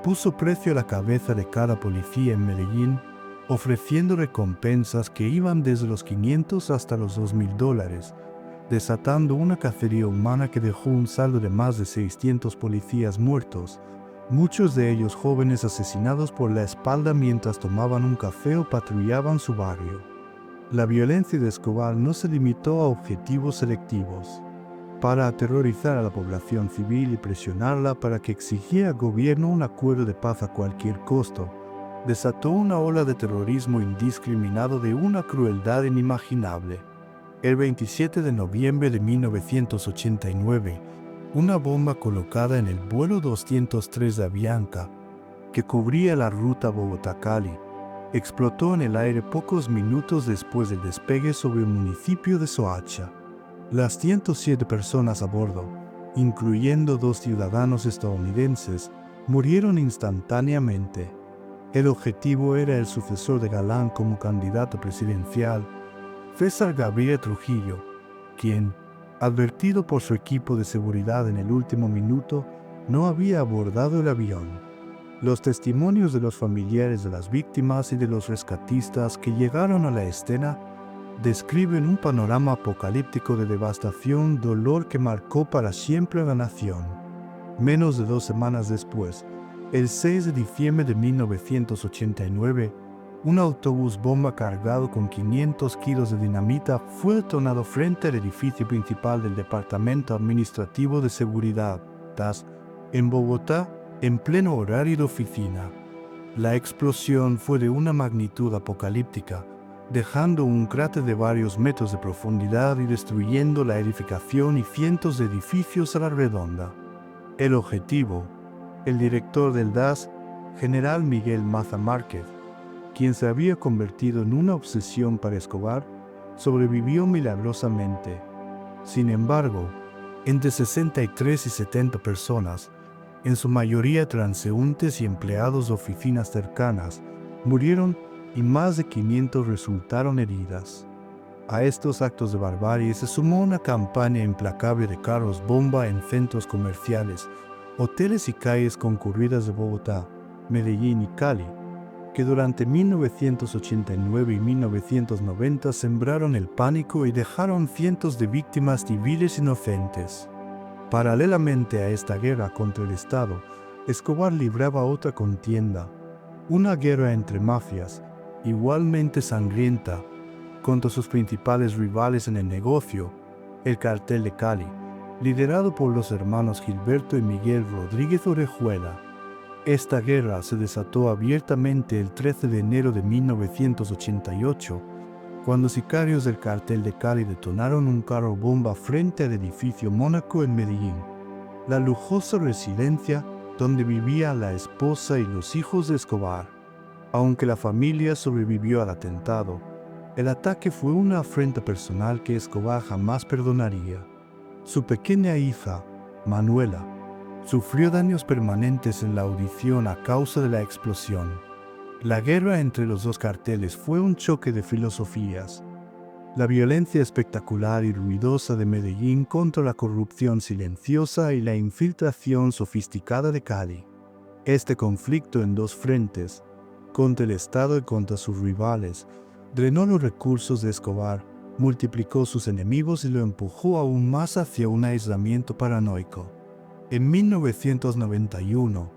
puso precio a la cabeza de cada policía en Medellín, ofreciendo recompensas que iban desde los $500 hasta los $2.000, desatando una cacería humana que dejó un saldo de más de 600 policías muertos, muchos de ellos jóvenes asesinados por la espalda mientras tomaban un café o patrullaban su barrio. La violencia de Escobar no se limitó a objetivos selectivos. Para aterrorizar a la población civil y presionarla para que exigiera al gobierno un acuerdo de paz a cualquier costo, desató una ola de terrorismo indiscriminado de una crueldad inimaginable. El 27 de noviembre de 1989, una bomba colocada en el vuelo 203 de Avianca, que cubría la ruta Bogotá-Cali, explotó en el aire pocos minutos después del despegue sobre el municipio de Soacha. Las 107 personas a bordo, incluyendo 2 ciudadanos estadounidenses, murieron instantáneamente. El objetivo era el sucesor de Galán como candidato presidencial, César Gaviria Trujillo, quien, advertido por su equipo de seguridad en el último minuto, no había abordado el avión. Los testimonios de los familiares de las víctimas y de los rescatistas que llegaron a la escena describen un panorama apocalíptico de devastación, dolor que marcó para siempre a la nación. Menos de 2 semanas después, el 6 de diciembre de 1989, un autobús bomba cargado con 500 kilos de dinamita fue detonado frente al edificio principal del Departamento Administrativo de Seguridad, DAS, en Bogotá, en pleno horario de oficina. La explosión fue de una magnitud apocalíptica, dejando un cráter de varios metros de profundidad y destruyendo la edificación y cientos de edificios a la redonda. El objetivo, el director del DAS, General Miguel Maza Márquez, quien se había convertido en una obsesión para Escobar, sobrevivió milagrosamente. Sin embargo, entre 63 y 70 personas, en su mayoría transeúntes y empleados de oficinas cercanas, murieron y más de 500 resultaron heridas. A estos actos de barbarie se sumó una campaña implacable de carros bomba en centros comerciales, hoteles y calles concurridas de Bogotá, Medellín y Cali, que durante 1989 y 1990 sembraron el pánico y dejaron cientos de víctimas civiles inocentes. Paralelamente a esta guerra contra el Estado, Escobar libraba otra contienda, una guerra entre mafias, igualmente sangrienta, contra sus principales rivales en el negocio, el Cartel de Cali, liderado por los hermanos Gilberto y Miguel Rodríguez Orejuela. Esta guerra se desató abiertamente el 13 de enero de 1988, cuando sicarios del Cartel de Cali detonaron un carro bomba frente al edificio Mónaco en Medellín, la lujosa residencia donde vivía la esposa y los hijos de Escobar. Aunque la familia sobrevivió al atentado, el ataque fue una afrenta personal que Escobar jamás perdonaría. Su pequeña hija, Manuela, sufrió daños permanentes en la audición a causa de la explosión. La guerra entre los dos carteles fue un choque de filosofías. La violencia espectacular y ruidosa de Medellín contra la corrupción silenciosa y la infiltración sofisticada de Cali. Este conflicto en dos frentes, contra el Estado y contra sus rivales, drenó los recursos de Escobar, multiplicó sus enemigos y lo empujó aún más hacia un aislamiento paranoico. En 1991,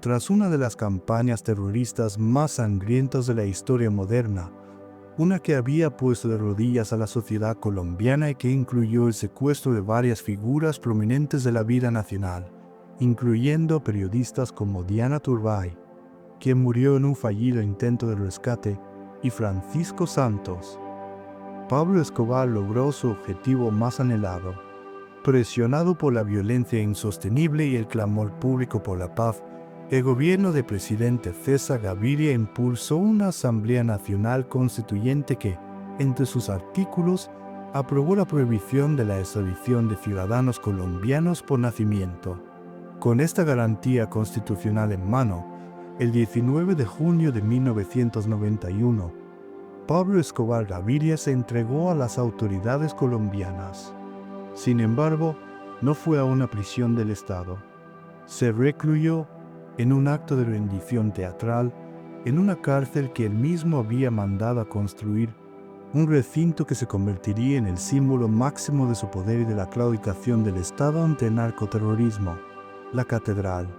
tras una de las campañas terroristas más sangrientas de la historia moderna, una que había puesto de rodillas a la sociedad colombiana y que incluyó el secuestro de varias figuras prominentes de la vida nacional, incluyendo periodistas como Diana Turbay, quien murió en un fallido intento de rescate, y Francisco Santos. Pablo Escobar logró su objetivo más anhelado. Presionado por la violencia insostenible y el clamor público por la paz, el gobierno del presidente César Gaviria impulsó una Asamblea Nacional Constituyente que, entre sus artículos, aprobó la prohibición de la extradición de ciudadanos colombianos por nacimiento. Con esta garantía constitucional en mano, el 19 de junio de 1991, Pablo Escobar Gaviria se entregó a las autoridades colombianas. Sin embargo, no fue a una prisión del Estado. Se recluyó en un acto de rendición teatral en una cárcel que él mismo había mandado a construir, un recinto que se convertiría en el símbolo máximo de su poder y de la claudicación del Estado ante el narcoterrorismo, la Catedral.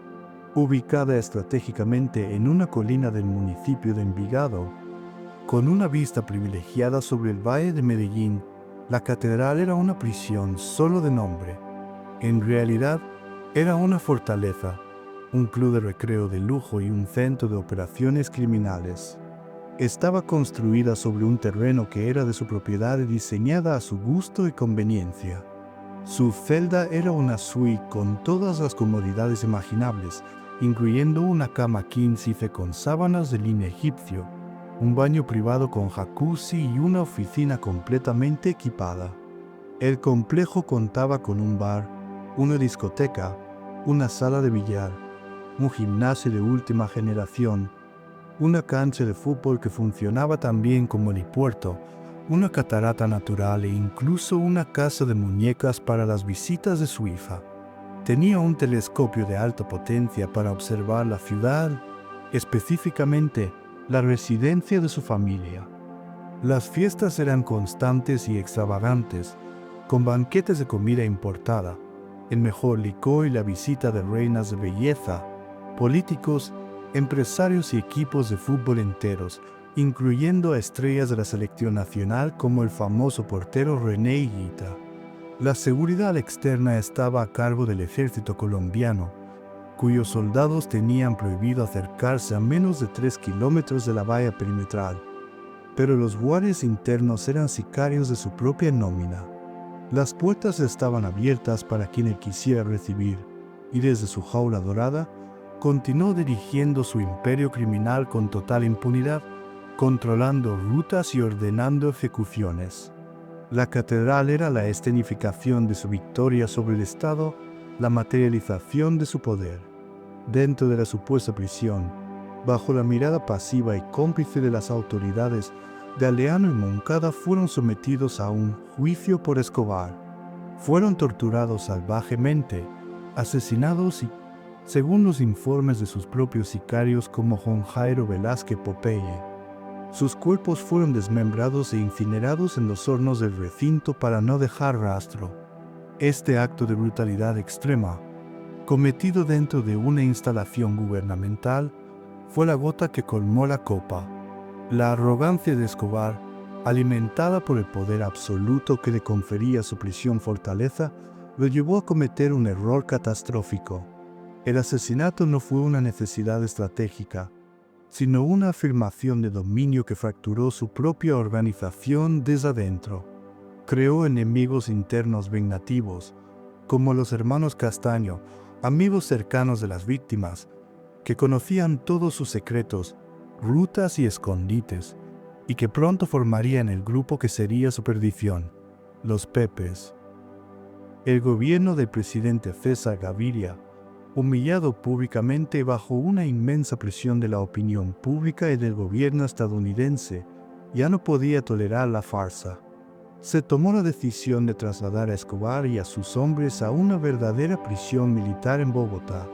Ubicada estratégicamente en una colina del municipio de Envigado, con una vista privilegiada sobre el valle de Medellín, la Catedral era una prisión solo de nombre. En realidad, era una fortaleza, un club de recreo de lujo y un centro de operaciones criminales. Estaba construida sobre un terreno que era de su propiedad y diseñada a su gusto y conveniencia. Su celda era una suite con todas las comodidades imaginables, incluyendo una cama quíncife con sábanas de lino egipcio, un baño privado con jacuzzi y una oficina completamente equipada. El complejo contaba con un bar, una discoteca, una sala de billar, un gimnasio de última generación, una cancha de fútbol que funcionaba también como helipuerto, una catarata natural e incluso una casa de muñecas para las visitas de su hija. Tenía un telescopio de alta potencia para observar la ciudad, específicamente la residencia de su familia. Las fiestas eran constantes y extravagantes, con banquetes de comida importada, el mejor licor y la visita de reinas de belleza, políticos, empresarios y equipos de fútbol enteros, incluyendo a estrellas de la selección nacional como el famoso portero René Higuita. La seguridad externa estaba a cargo del ejército colombiano, cuyos soldados tenían prohibido acercarse a menos de 3 kilómetros de la valla perimetral, pero los guardias internos eran sicarios de su propia nómina. Las puertas estaban abiertas para quien él quisiera recibir, y desde su jaula dorada, continuó dirigiendo su imperio criminal con total impunidad, controlando rutas y ordenando ejecuciones. La catedral era la escenificación de su victoria sobre el Estado, la materialización de su poder. Dentro de la supuesta prisión, bajo la mirada pasiva y cómplice de las autoridades, Galeano y Moncada fueron sometidos a un juicio por Escobar. Fueron torturados salvajemente, asesinados y, según los informes de sus propios sicarios como Juan Jairo Velázquez Popeye, sus cuerpos fueron desmembrados e incinerados en los hornos del recinto para no dejar rastro. Este acto de brutalidad extrema cometido dentro de una instalación gubernamental, fue la gota que colmó la copa. La arrogancia de Escobar, alimentada por el poder absoluto que le confería su prisión fortaleza, lo llevó a cometer un error catastrófico. El asesinato no fue una necesidad estratégica, sino una afirmación de dominio que fracturó su propia organización desde adentro. Creó enemigos internos vengativos, como los hermanos Castaño, amigos cercanos de las víctimas, que conocían todos sus secretos, rutas y escondites, y que pronto formarían el grupo que sería su perdición, los Pepes. El gobierno del presidente César Gaviria, humillado públicamente bajo una inmensa presión de la opinión pública y del gobierno estadounidense, ya no podía tolerar la farsa. Se tomó la decisión de trasladar a Escobar y a sus hombres a una verdadera prisión militar en Bogotá.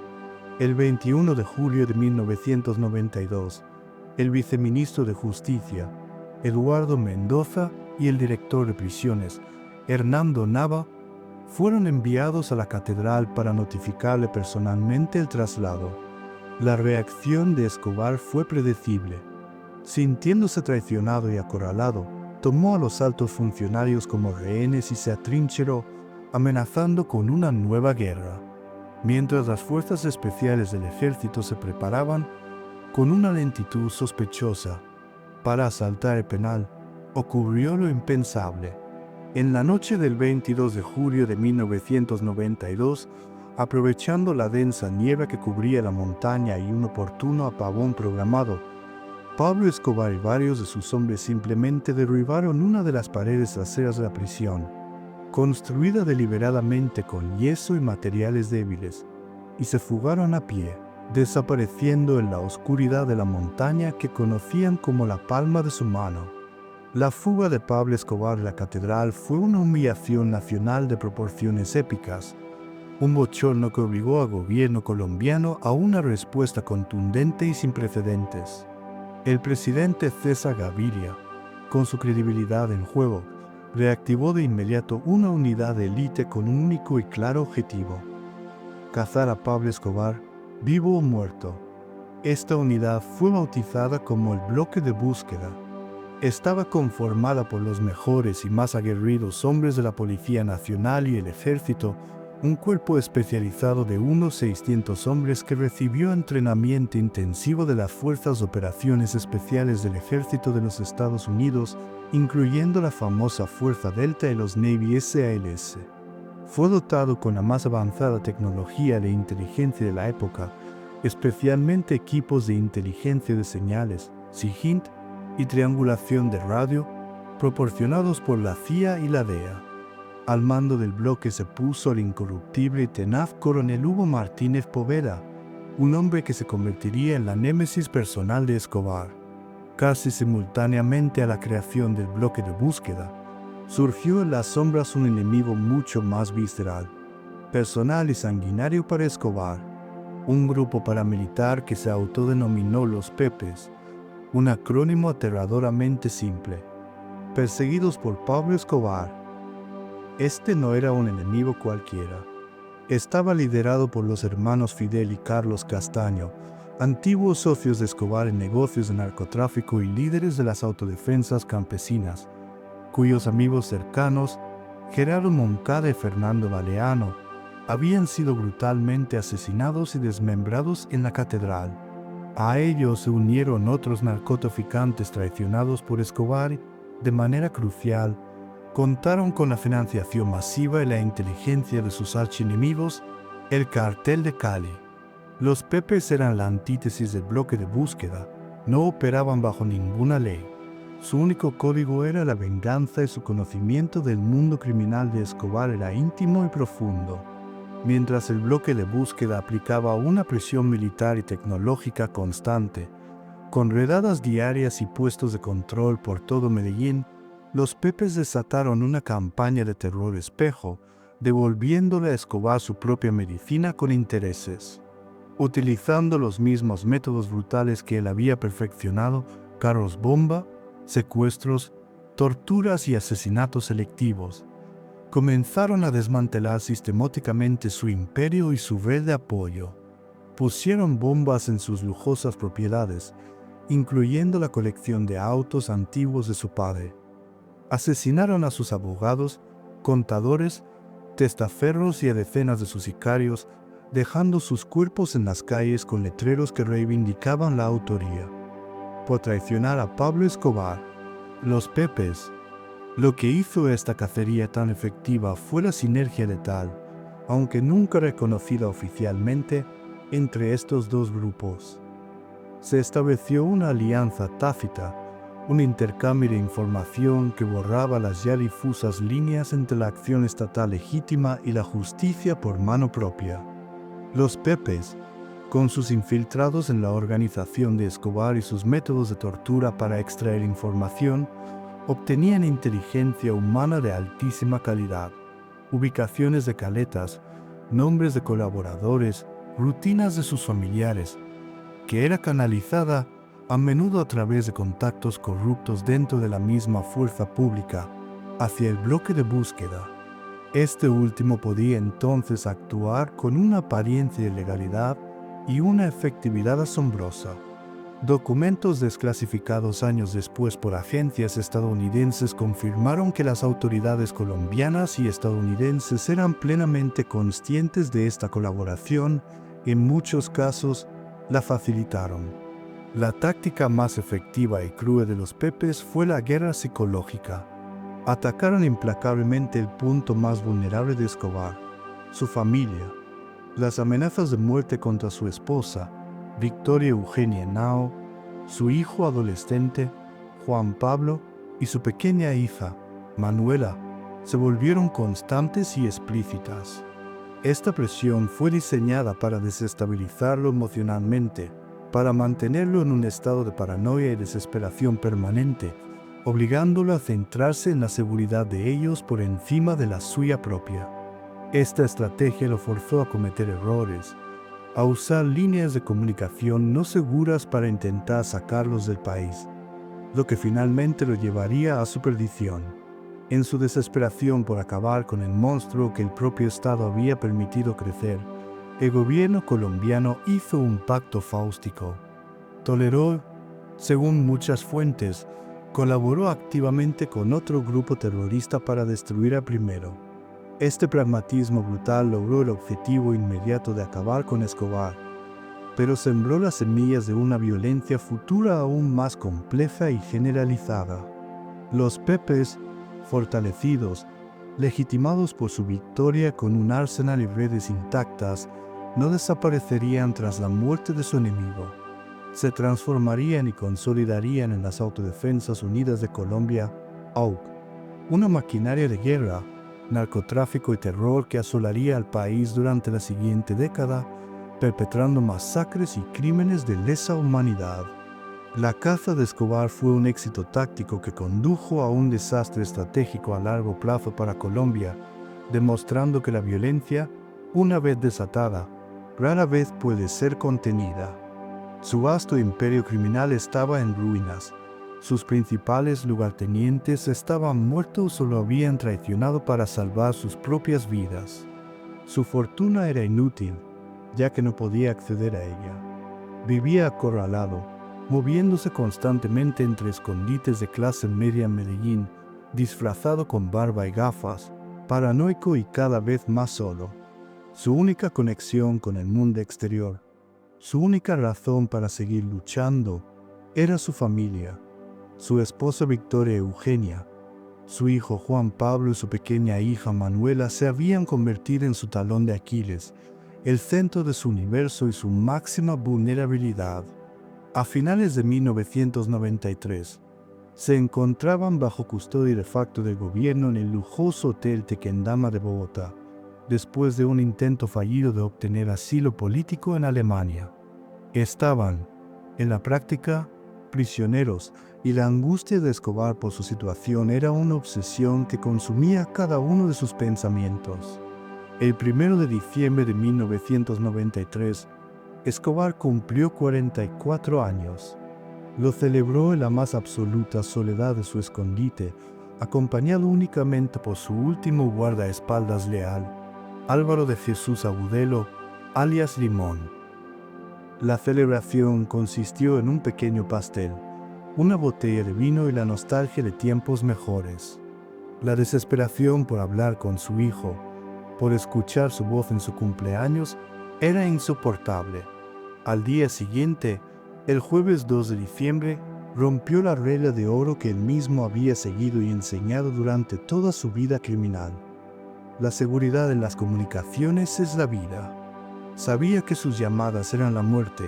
El 21 de julio de 1992, el viceministro de Justicia, Eduardo Mendoza, y el director de prisiones, Hernando Nava, fueron enviados a la catedral para notificarle personalmente el traslado. La reacción de Escobar fue predecible. Sintiéndose traicionado y acorralado, tomó a los altos funcionarios como rehenes y se atrincheró, amenazando con una nueva guerra. Mientras las fuerzas especiales del ejército se preparaban, con una lentitud sospechosa, para asaltar el penal, ocurrió lo impensable. En la noche del 22 de julio de 1992, aprovechando la densa niebla que cubría la montaña y un oportuno apagón programado, Pablo Escobar y varios de sus hombres simplemente derribaron una de las paredes traseras de la prisión, construida deliberadamente con yeso y materiales débiles, y se fugaron a pie, desapareciendo en la oscuridad de la montaña que conocían como la palma de su mano. La fuga de Pablo Escobar de la catedral fue una humillación nacional de proporciones épicas, un bochorno que obligó al gobierno colombiano a una respuesta contundente y sin precedentes. El presidente César Gaviria, con su credibilidad en juego, reactivó de inmediato una unidad de élite con un único y claro objetivo: cazar a Pablo Escobar, vivo o muerto. Esta unidad fue bautizada como el Bloque de Búsqueda. Estaba conformada por los mejores y más aguerridos hombres de la Policía Nacional y el Ejército, un cuerpo especializado de unos 600 hombres que recibió entrenamiento intensivo de las Fuerzas de Operaciones Especiales del Ejército de los Estados Unidos, incluyendo la famosa Fuerza Delta y los Navy SEALs. Fue dotado con la más avanzada tecnología de inteligencia de la época, especialmente equipos de inteligencia de señales, SIGINT, y triangulación de radio, proporcionados por la CIA y la DEA. Al mando del bloque se puso el incorruptible y tenaz coronel Hugo Martínez Poveda, un hombre que se convertiría en la némesis personal de Escobar. Casi simultáneamente a la creación del bloque de búsqueda, surgió en las sombras un enemigo mucho más visceral, personal y sanguinario para Escobar, un grupo paramilitar que se autodenominó los Pepes, un acrónimo aterradoramente simple. Perseguidos por Pablo Escobar, este no era un enemigo cualquiera. Estaba liderado por los hermanos Fidel y Carlos Castaño, antiguos socios de Escobar en negocios de narcotráfico y líderes de las autodefensas campesinas, cuyos amigos cercanos, Gerardo Moncada y Fernando Baleano, habían sido brutalmente asesinados y desmembrados en la catedral. A ellos se unieron otros narcotraficantes traicionados por Escobar. De manera crucial, contaron con la financiación masiva y la inteligencia de sus archienemigos, el Cartel de Cali. Los Pepes eran la antítesis del bloque de búsqueda, no operaban bajo ninguna ley. Su único código era la venganza y su conocimiento del mundo criminal de Escobar era íntimo y profundo. Mientras el bloque de búsqueda aplicaba una presión militar y tecnológica constante, con redadas diarias y puestos de control por todo Medellín, los Pepes desataron una campaña de terror espejo, devolviéndole a Escobar su propia medicina con intereses. Utilizando los mismos métodos brutales que él había perfeccionado, carros bomba, secuestros, torturas y asesinatos selectivos. comenzaron a desmantelar sistemáticamente su imperio y su red de apoyo. Pusieron bombas en sus lujosas propiedades, incluyendo la colección de autos antiguos de su padre. Asesinaron a sus abogados, contadores, testaferros y a decenas de sus sicarios, dejando sus cuerpos en las calles con letreros que reivindicaban la autoría. Por traicionar a Pablo Escobar, los Pepes, lo que hizo esta cacería tan efectiva fue la sinergia letal, aunque nunca reconocida oficialmente, entre estos dos grupos. Se estableció una alianza tácita, un intercambio de información que borraba las ya difusas líneas entre la acción estatal legítima y la justicia por mano propia. Los Pepes, con sus infiltrados en la organización de Escobar y sus métodos de tortura para extraer información, obtenían inteligencia humana de altísima calidad, ubicaciones de caletas, nombres de colaboradores, rutinas de sus familiares, que era canalizada a menudo a través de contactos corruptos dentro de la misma fuerza pública, hacia el bloque de búsqueda. Este último podía entonces actuar con una apariencia de legalidad y una efectividad asombrosa. Documentos desclasificados años después por agencias estadounidenses confirmaron que las autoridades colombianas y estadounidenses eran plenamente conscientes de esta colaboración y en muchos casos la facilitaron. La táctica más efectiva y cruel de los Pepes fue la guerra psicológica. Atacaron implacablemente el punto más vulnerable de Escobar, su familia. Las amenazas de muerte contra su esposa, Victoria Eugenia Henao, su hijo adolescente, Juan Pablo, y su pequeña hija, Manuela, se volvieron constantes y explícitas. Esta presión fue diseñada para desestabilizarlo emocionalmente, para mantenerlo en un estado de paranoia y desesperación permanente, obligándolo a centrarse en la seguridad de ellos por encima de la suya propia. Esta estrategia lo forzó a cometer errores, a usar líneas de comunicación no seguras para intentar sacarlos del país, lo que finalmente lo llevaría a su perdición. En su desesperación por acabar con el monstruo que el propio Estado había permitido crecer, el gobierno colombiano hizo un pacto fáustico. Toleró, según muchas fuentes, colaboró activamente con otro grupo terrorista para destruir al primero. Este pragmatismo brutal logró el objetivo inmediato de acabar con Escobar, pero sembró las semillas de una violencia futura aún más compleja y generalizada. Los Pepes, fortalecidos, legitimados por su victoria con un arsenal y redes intactas, no desaparecerían tras la muerte de su enemigo. Se transformarían y consolidarían en las Autodefensas Unidas de Colombia, AUC, una maquinaria de guerra, narcotráfico y terror que asolaría al país durante la siguiente década, perpetrando masacres y crímenes de lesa humanidad. La caza de Escobar fue un éxito táctico que condujo a un desastre estratégico a largo plazo para Colombia, demostrando que la violencia, una vez desatada, rara vez puede ser contenida. Su vasto imperio criminal estaba en ruinas. Sus principales lugartenientes estaban muertos o lo habían traicionado para salvar sus propias vidas. Su fortuna era inútil, ya que no podía acceder a ella. Vivía acorralado, moviéndose constantemente entre escondites de clase media en Medellín, disfrazado con barba y gafas, paranoico y cada vez más solo. Su única conexión con el mundo exterior, su única razón para seguir luchando, era su familia. Su esposa Victoria Eugenia, su hijo Juan Pablo y su pequeña hija Manuela se habían convertido en su talón de Aquiles, el centro de su universo y su máxima vulnerabilidad. A finales de 1993, se encontraban bajo custodia de facto del gobierno en el lujoso Hotel Tequendama de Bogotá, después de un intento fallido de obtener asilo político en Alemania. Estaban, en la práctica, prisioneros, y la angustia de Escobar por su situación era una obsesión que consumía cada uno de sus pensamientos. El 1 de diciembre de 1993, Escobar cumplió 44 años. Lo celebró en la más absoluta soledad de su escondite, acompañado únicamente por su último guardaespaldas leal, Álvaro de Jesús Agudelo, alias Limón. La celebración consistió en un pequeño pastel, una botella de vino y la nostalgia de tiempos mejores. La desesperación por hablar con su hijo, por escuchar su voz en su cumpleaños, era insoportable. Al día siguiente, el jueves 2 de diciembre, rompió la regla de oro que él mismo había seguido y enseñado durante toda su vida criminal. La seguridad en las comunicaciones es la vida. Sabía que sus llamadas eran la muerte,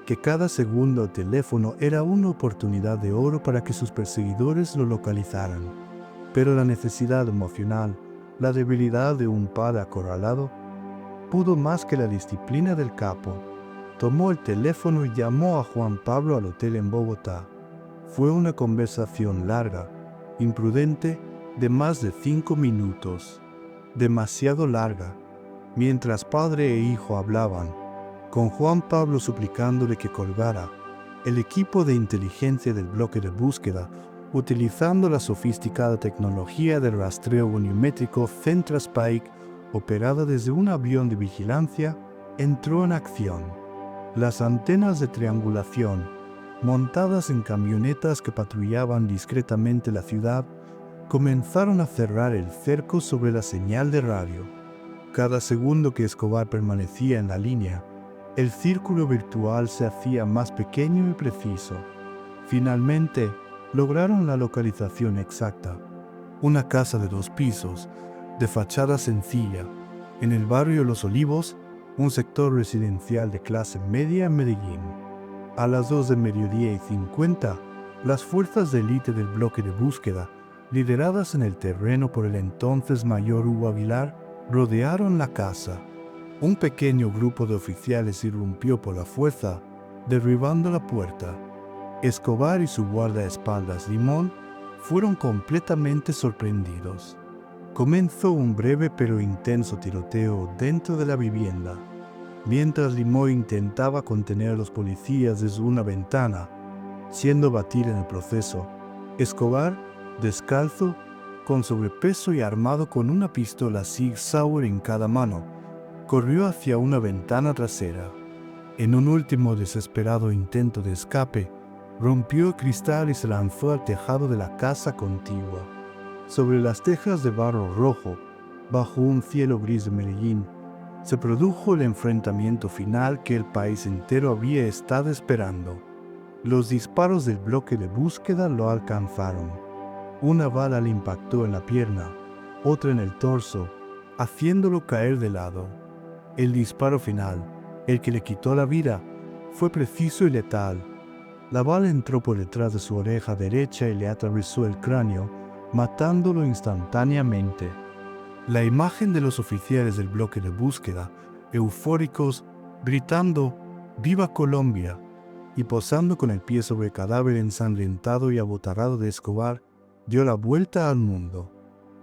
que cada segundo al teléfono era una oportunidad de oro para que sus perseguidores lo localizaran. Pero la necesidad emocional, la debilidad de un padre acorralado, pudo más que la disciplina del capo. Tomó el teléfono y llamó a Juan Pablo al hotel en Bogotá. Fue una conversación larga, imprudente, de más de 5 minutos. Demasiado larga. Mientras padre e hijo hablaban, con Juan Pablo suplicándole que colgara, el equipo de inteligencia del bloque de búsqueda, utilizando la sofisticada tecnología de rastreo volumétrico CentraSpike, operada desde un avión de vigilancia, entró en acción. Las antenas de triangulación, montadas en camionetas que patrullaban discretamente la ciudad, comenzaron a cerrar el cerco sobre la señal de radio. Cada segundo que Escobar permanecía en la línea, el círculo virtual se hacía más pequeño y preciso. Finalmente, lograron la localización exacta. Una casa de 2 pisos, de fachada sencilla, en el barrio Los Olivos, un sector residencial de clase media en Medellín. A las 2:50, las fuerzas de élite del bloque de búsqueda, lideradas en el terreno por el entonces mayor Hugo Aguilar, rodearon la casa. Un pequeño grupo de oficiales irrumpió por la fuerza, derribando la puerta. Escobar y su guardaespaldas Limón fueron completamente sorprendidos. Comenzó un breve pero intenso tiroteo dentro de la vivienda. Mientras Limón intentaba contener a los policías desde una ventana, siendo batido en el proceso, Escobar, descalzo, con sobrepeso y armado con una pistola Sig Sauer en cada mano, corrió hacia una ventana trasera. En un último desesperado intento de escape, rompió el cristal y se lanzó al tejado de la casa contigua. Sobre las tejas de barro rojo, bajo un cielo gris de Medellín, se produjo el enfrentamiento final que el país entero había estado esperando. Los disparos del bloque de búsqueda lo alcanzaron. Una bala le impactó en la pierna, otra en el torso, haciéndolo caer de lado. El disparo final, el que le quitó la vida, fue preciso y letal. La bala entró por detrás de su oreja derecha y le atravesó el cráneo, matándolo instantáneamente. La imagen de los oficiales del bloque de búsqueda, eufóricos, gritando «¡Viva Colombia!» y posando con el pie sobre el cadáver ensangrentado y abotarrado de Escobar, dio la vuelta al mundo.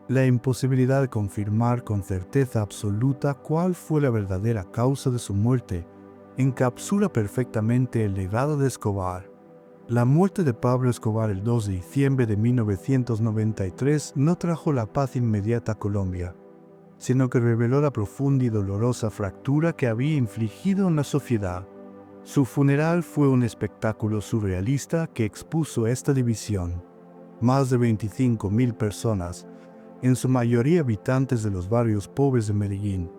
La imposibilidad de confirmar con certeza absoluta cuál fue la verdadera causa de su muerte encapsula perfectamente el legado de Escobar. La muerte de Pablo Escobar el 2 de diciembre de 1993 no trajo la paz inmediata a Colombia, sino que reveló la profunda y dolorosa fractura que había infligido en la sociedad. Su funeral fue un espectáculo surrealista que expuso esta división. Más de 25.000 personas, en su mayoría habitantes de los barrios pobres de Medellín,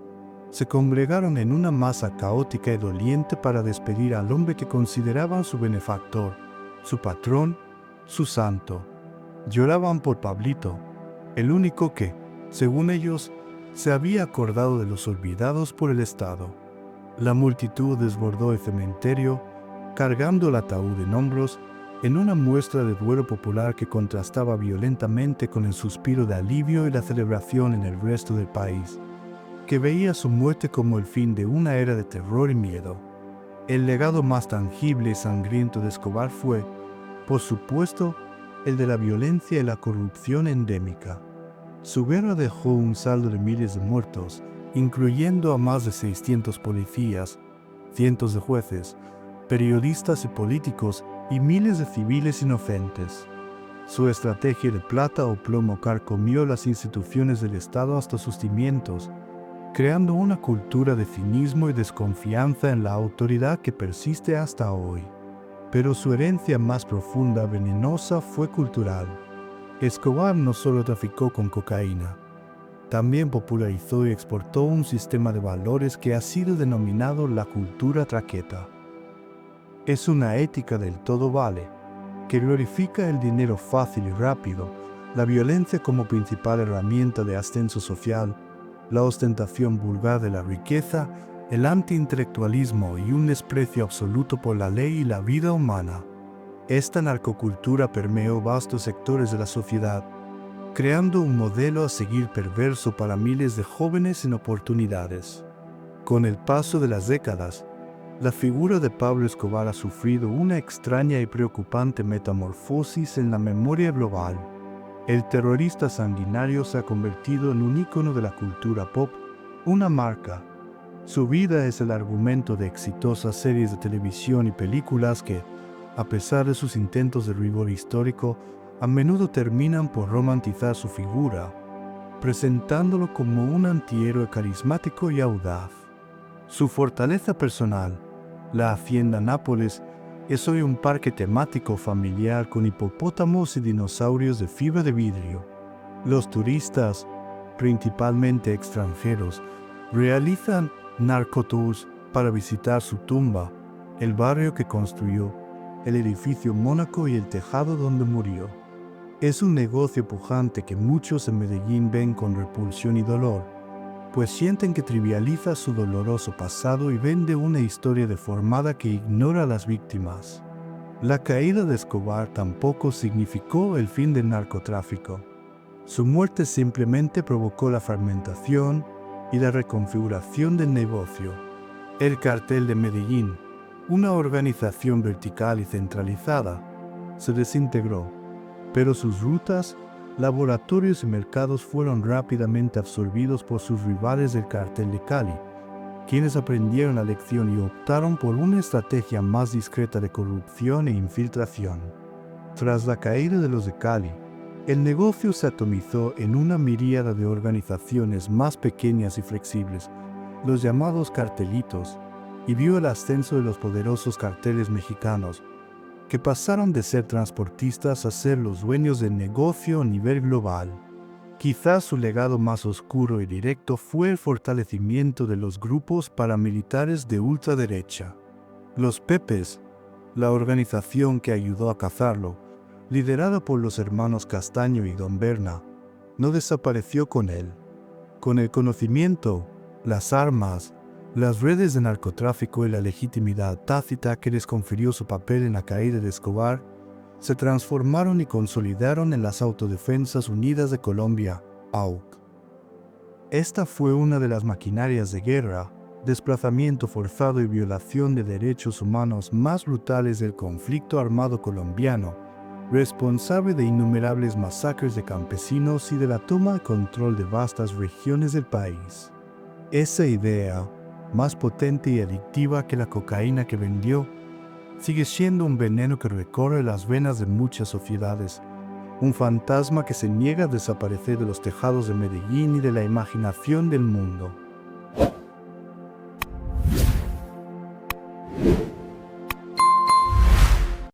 se congregaron en una masa caótica y doliente para despedir al hombre que consideraban su benefactor, su patrón, su santo. Lloraban por Pablito, el único que, según ellos, se había acordado de los olvidados por el Estado. La multitud desbordó el cementerio, cargando el ataúd en hombros, en una muestra de duelo popular que contrastaba violentamente con el suspiro de alivio y la celebración en el resto del país, que veía su muerte como el fin de una era de terror y miedo. El legado más tangible y sangriento de Escobar fue, por supuesto, el de la violencia y la corrupción endémica. Su guerra dejó un saldo de miles de muertos, incluyendo a más de 600 policías, cientos de jueces, periodistas y políticos y miles de civiles inocentes. Su estrategia de plata o plomo carcomió las instituciones del Estado hasta sus cimientos, creando una cultura de cinismo y desconfianza en la autoridad que persiste hasta hoy. Pero su herencia más profunda, venenosa, fue cultural. Escobar no solo traficó con cocaína, también popularizó y exportó un sistema de valores que ha sido denominado la cultura traqueta. Es una ética del todo vale, que glorifica el dinero fácil y rápido, la violencia como principal herramienta de ascenso social, la ostentación vulgar de la riqueza, el antiintelectualismo y un desprecio absoluto por la ley y la vida humana. Esta narcocultura permeó vastos sectores de la sociedad, creando un modelo a seguir perverso para miles de jóvenes sin oportunidades. Con el paso de las décadas, la figura de Pablo Escobar ha sufrido una extraña y preocupante metamorfosis en la memoria global. El terrorista sanguinario se ha convertido en un ícono de la cultura pop, una marca. Su vida es el argumento de exitosas series de televisión y películas que, a pesar de sus intentos de rigor histórico, a menudo terminan por romantizar su figura, presentándolo como un antihéroe carismático y audaz. Su fortaleza personal, la Hacienda Nápoles, es hoy un parque temático familiar con hipopótamos y dinosaurios de fibra de vidrio. Los turistas, principalmente extranjeros, realizan narcotours para visitar su tumba, el barrio que construyó, el edificio Mónaco y el tejado donde murió. Es un negocio pujante que muchos en Medellín ven con repulsión y dolor, pues sienten que trivializa su doloroso pasado y vende una historia deformada que ignora a las víctimas. La caída de Escobar tampoco significó el fin del narcotráfico. Su muerte simplemente provocó la fragmentación y la reconfiguración del negocio. El Cartel de Medellín, una organización vertical y centralizada, se desintegró, pero sus rutas, laboratorios y mercados fueron rápidamente absorbidos por sus rivales del Cartel de Cali, quienes aprendieron la lección y optaron por una estrategia más discreta de corrupción e infiltración. Tras la caída de los de Cali, el negocio se atomizó en una miríada de organizaciones más pequeñas y flexibles, los llamados cartelitos, y vio el ascenso de los poderosos carteles mexicanos, que pasaron de ser transportistas a ser los dueños del negocio a nivel global. Quizás su legado más oscuro y directo fue el fortalecimiento de los grupos paramilitares de ultraderecha. Los Pepes, la organización que ayudó a cazarlo, liderada por los hermanos Castaño y Don Berna, no desapareció con él. Con el conocimiento, las armas, las redes de narcotráfico y la legitimidad tácita que les confirió su papel en la caída de Escobar, se transformaron y consolidaron en las Autodefensas Unidas de Colombia, AUC. Esta fue una de las maquinarias de guerra, desplazamiento forzado y violación de derechos humanos más brutales del conflicto armado colombiano, responsable de innumerables masacres de campesinos y de la toma de control de vastas regiones del país. Esa idea, más potente y adictiva que la cocaína que vendió, sigue siendo un veneno que recorre las venas de muchas sociedades, un fantasma que se niega a desaparecer de los tejados de Medellín y de la imaginación del mundo.